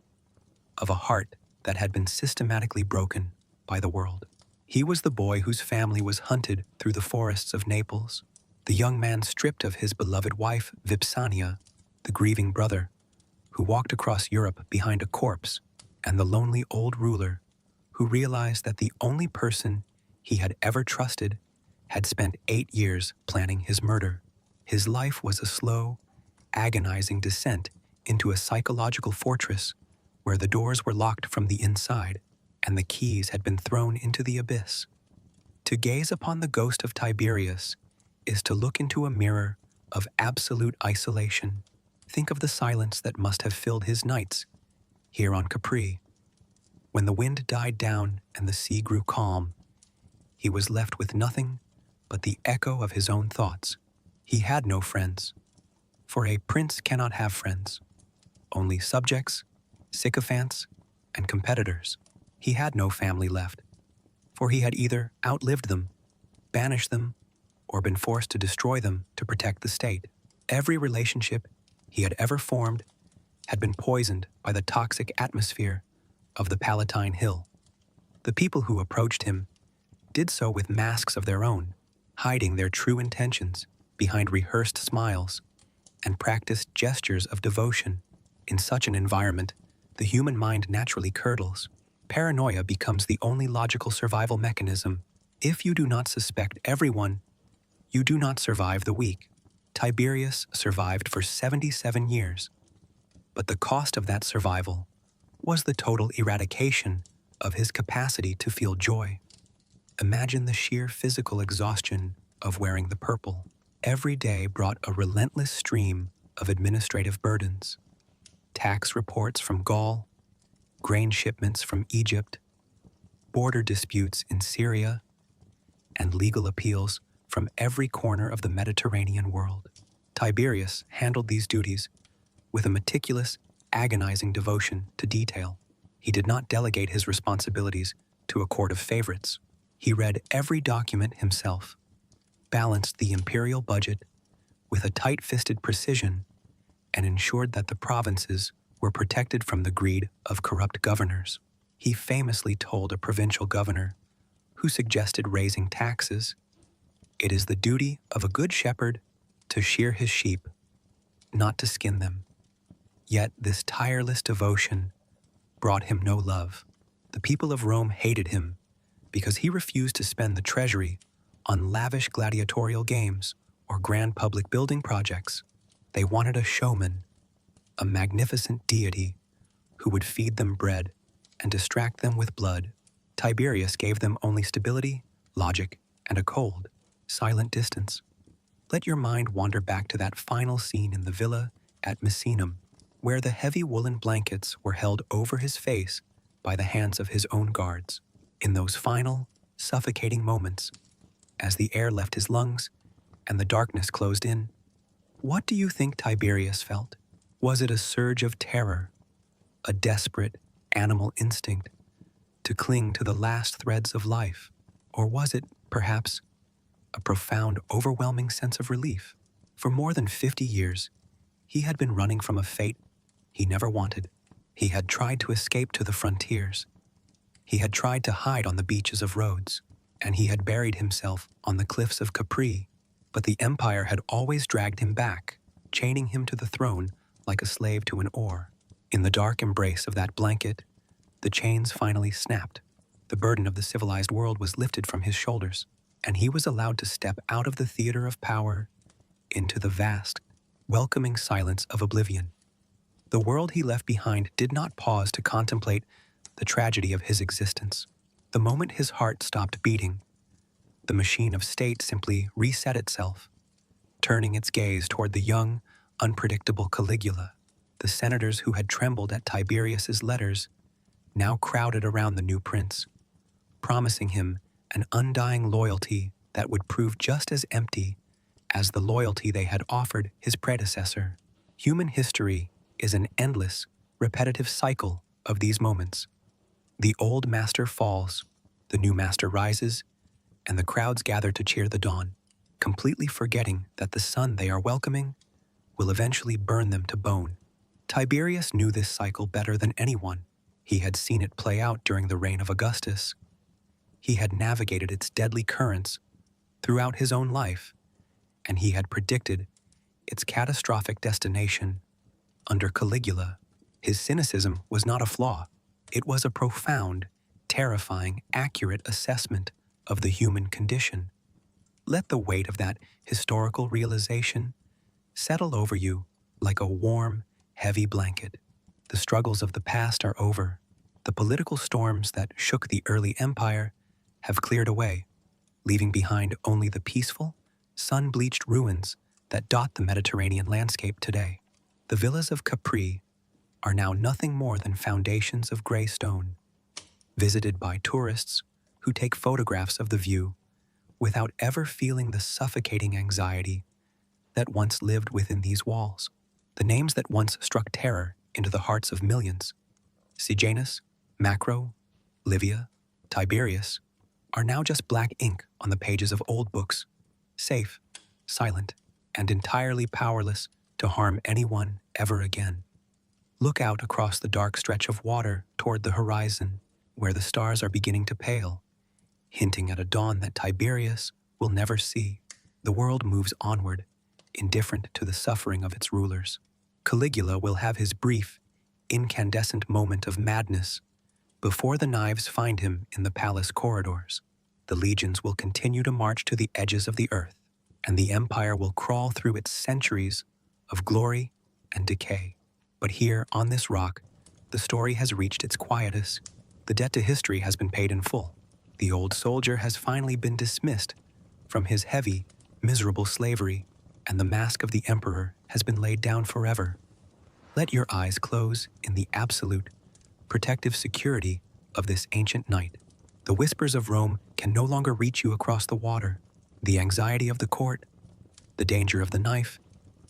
of a heart that had been systematically broken by the world. He was the boy whose family was hunted through the forests of Naples, the young man stripped of his beloved wife, Vipsania, the grieving brother who walked across Europe behind a corpse, and the lonely old ruler who realized that the only person he had ever trusted had spent 8 years planning his murder. His life was a slow, agonizing descent into a psychological fortress where the doors were locked from the inside and the keys had been thrown into the abyss. To gaze upon the ghost of Tiberius is to look into a mirror of absolute isolation. Think of the silence that must have filled his nights here on Capri. When the wind died down and the sea grew calm, he was left with nothing but the echo of his own thoughts. He had no friends, for a prince cannot have friends, only subjects, sycophants, and competitors. He had no family left, for he had either outlived them, banished them, or been forced to destroy them to protect the state. Every relationship he had ever formed had been poisoned by the toxic atmosphere of the Palatine Hill. The people who approached him did so with masks of their own, hiding their true intentions behind rehearsed smiles and practiced gestures of devotion. In such an environment, the human mind naturally curdles. Paranoia becomes the only logical survival mechanism. If you do not suspect everyone, you do not survive the week. Tiberius survived for 77 years, but the cost of that survival was the total eradication of his capacity to feel joy. Imagine the sheer physical exhaustion of wearing the purple. Every day brought a relentless stream of administrative burdens. Tax reports from Gaul, grain shipments from Egypt, border disputes in Syria, and legal appeals from every corner of the Mediterranean world. Tiberius handled these duties with a meticulous, agonizing devotion to detail. He did not delegate his responsibilities to a court of favorites. He read every document himself, balanced the imperial budget with a tight-fisted precision, and ensured that the provinces were protected from the greed of corrupt governors. He famously told a provincial governor who suggested raising taxes, "It is the duty of a good shepherd to shear his sheep, not to skin them." Yet this tireless devotion brought him no love. The people of Rome hated him because he refused to spend the treasury on lavish gladiatorial games or grand public building projects. They wanted a showman, a magnificent deity who would feed them bread and distract them with blood. Tiberius gave them only stability, logic, and a cold, silent distance. Let your mind wander back to that final scene in the villa at Misenum, where the heavy woolen blankets were held over his face by the hands of his own guards. In those final, suffocating moments, as the air left his lungs and the darkness closed in, what do you think Tiberius felt? Was it a surge of terror, a desperate animal instinct to cling to the last threads of life? Or was it, perhaps, a profound, overwhelming sense of relief? For more than 50 years, he had been running from a fate he never wanted. He had tried to escape to the frontiers. He had tried to hide on the beaches of Rhodes, and he had buried himself on the cliffs of Capri. But the empire had always dragged him back, chaining him to the throne like a slave to an oar. In the dark embrace of that blanket, the chains finally snapped. The burden of the civilized world was lifted from his shoulders, and he was allowed to step out of the theater of power into the vast, welcoming silence of oblivion. The world he left behind did not pause to contemplate the tragedy of his existence. The moment his heart stopped beating, the machine of state simply reset itself, turning its gaze toward the young, unpredictable Caligula. The senators who had trembled at Tiberius's letters now crowded around the new prince, promising him an undying loyalty that would prove just as empty as the loyalty they had offered his predecessor. Human history is an endless, repetitive cycle of these moments. The old master falls, the new master rises, and the crowds gather to cheer the dawn, completely forgetting that the sun they are welcoming will eventually burn them to bone. Tiberius knew this cycle better than anyone. He had seen it play out during the reign of Augustus. He had navigated its deadly currents throughout his own life, and he had predicted its catastrophic destination under Caligula. His cynicism was not a flaw. It was a profound, terrifying, accurate assessment of the human condition. Let the weight of that historical realization settle over you like a warm, heavy blanket. The struggles of the past are over. The political storms that shook the early empire have cleared away, leaving behind only the peaceful, sun-bleached ruins that dot the Mediterranean landscape today. The villas of Capri are now nothing more than foundations of gray stone, visited by tourists who take photographs of the view without ever feeling the suffocating anxiety that once lived within these walls. The names that once struck terror into the hearts of millions, Sejanus, Macro, Livia, Tiberius, are now just black ink on the pages of old books, safe, silent, and entirely powerless to harm anyone ever again. Look out across the dark stretch of water toward the horizon. where the stars are beginning to pale, hinting at a dawn that Tiberius will never see. The world moves onward, indifferent to the suffering of its rulers. Caligula will have his brief, incandescent moment of madness before the knives find him in the palace corridors. The legions will continue to march to the edges of the earth, and the empire will crawl through its centuries of glory and decay. But here, on this rock, the story has reached its quietus. The debt to history has been paid in full. The old soldier has finally been dismissed from his heavy, miserable slavery, and the mask of the emperor has been laid down forever. Let your eyes close in the absolute, protective security of this ancient night. The whispers of Rome can no longer reach you across the water. The anxiety of the court, the danger of the knife,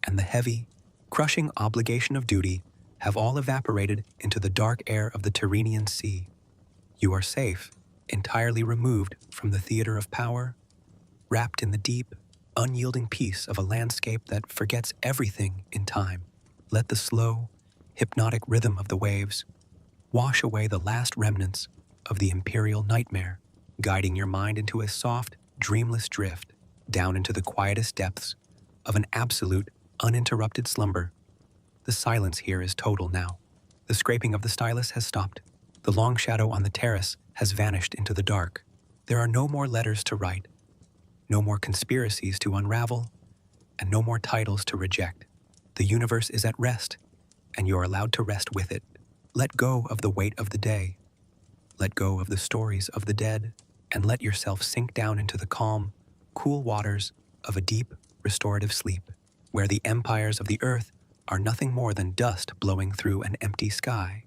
and the heavy, crushing obligation of duty have all evaporated into the dark air of the Tyrrhenian Sea. You are safe, entirely removed from the theater of power, wrapped in the deep, unyielding peace of a landscape that forgets everything in time. Let the slow, hypnotic rhythm of the waves wash away the last remnants of the imperial nightmare, guiding your mind into a soft, dreamless drift down into the quietest depths of an absolute, uninterrupted slumber. The silence here is total now. The scraping of the stylus has stopped. The long shadow on the terrace has vanished into the dark. There are no more letters to write, no more conspiracies to unravel, and no more titles to reject. The universe is at rest, and you are allowed to rest with it. Let go of the weight of the day. Let go of the stories of the dead, and let yourself sink down into the calm, cool waters of a deep, restorative sleep, where the empires of the earth are nothing more than dust blowing through an empty sky.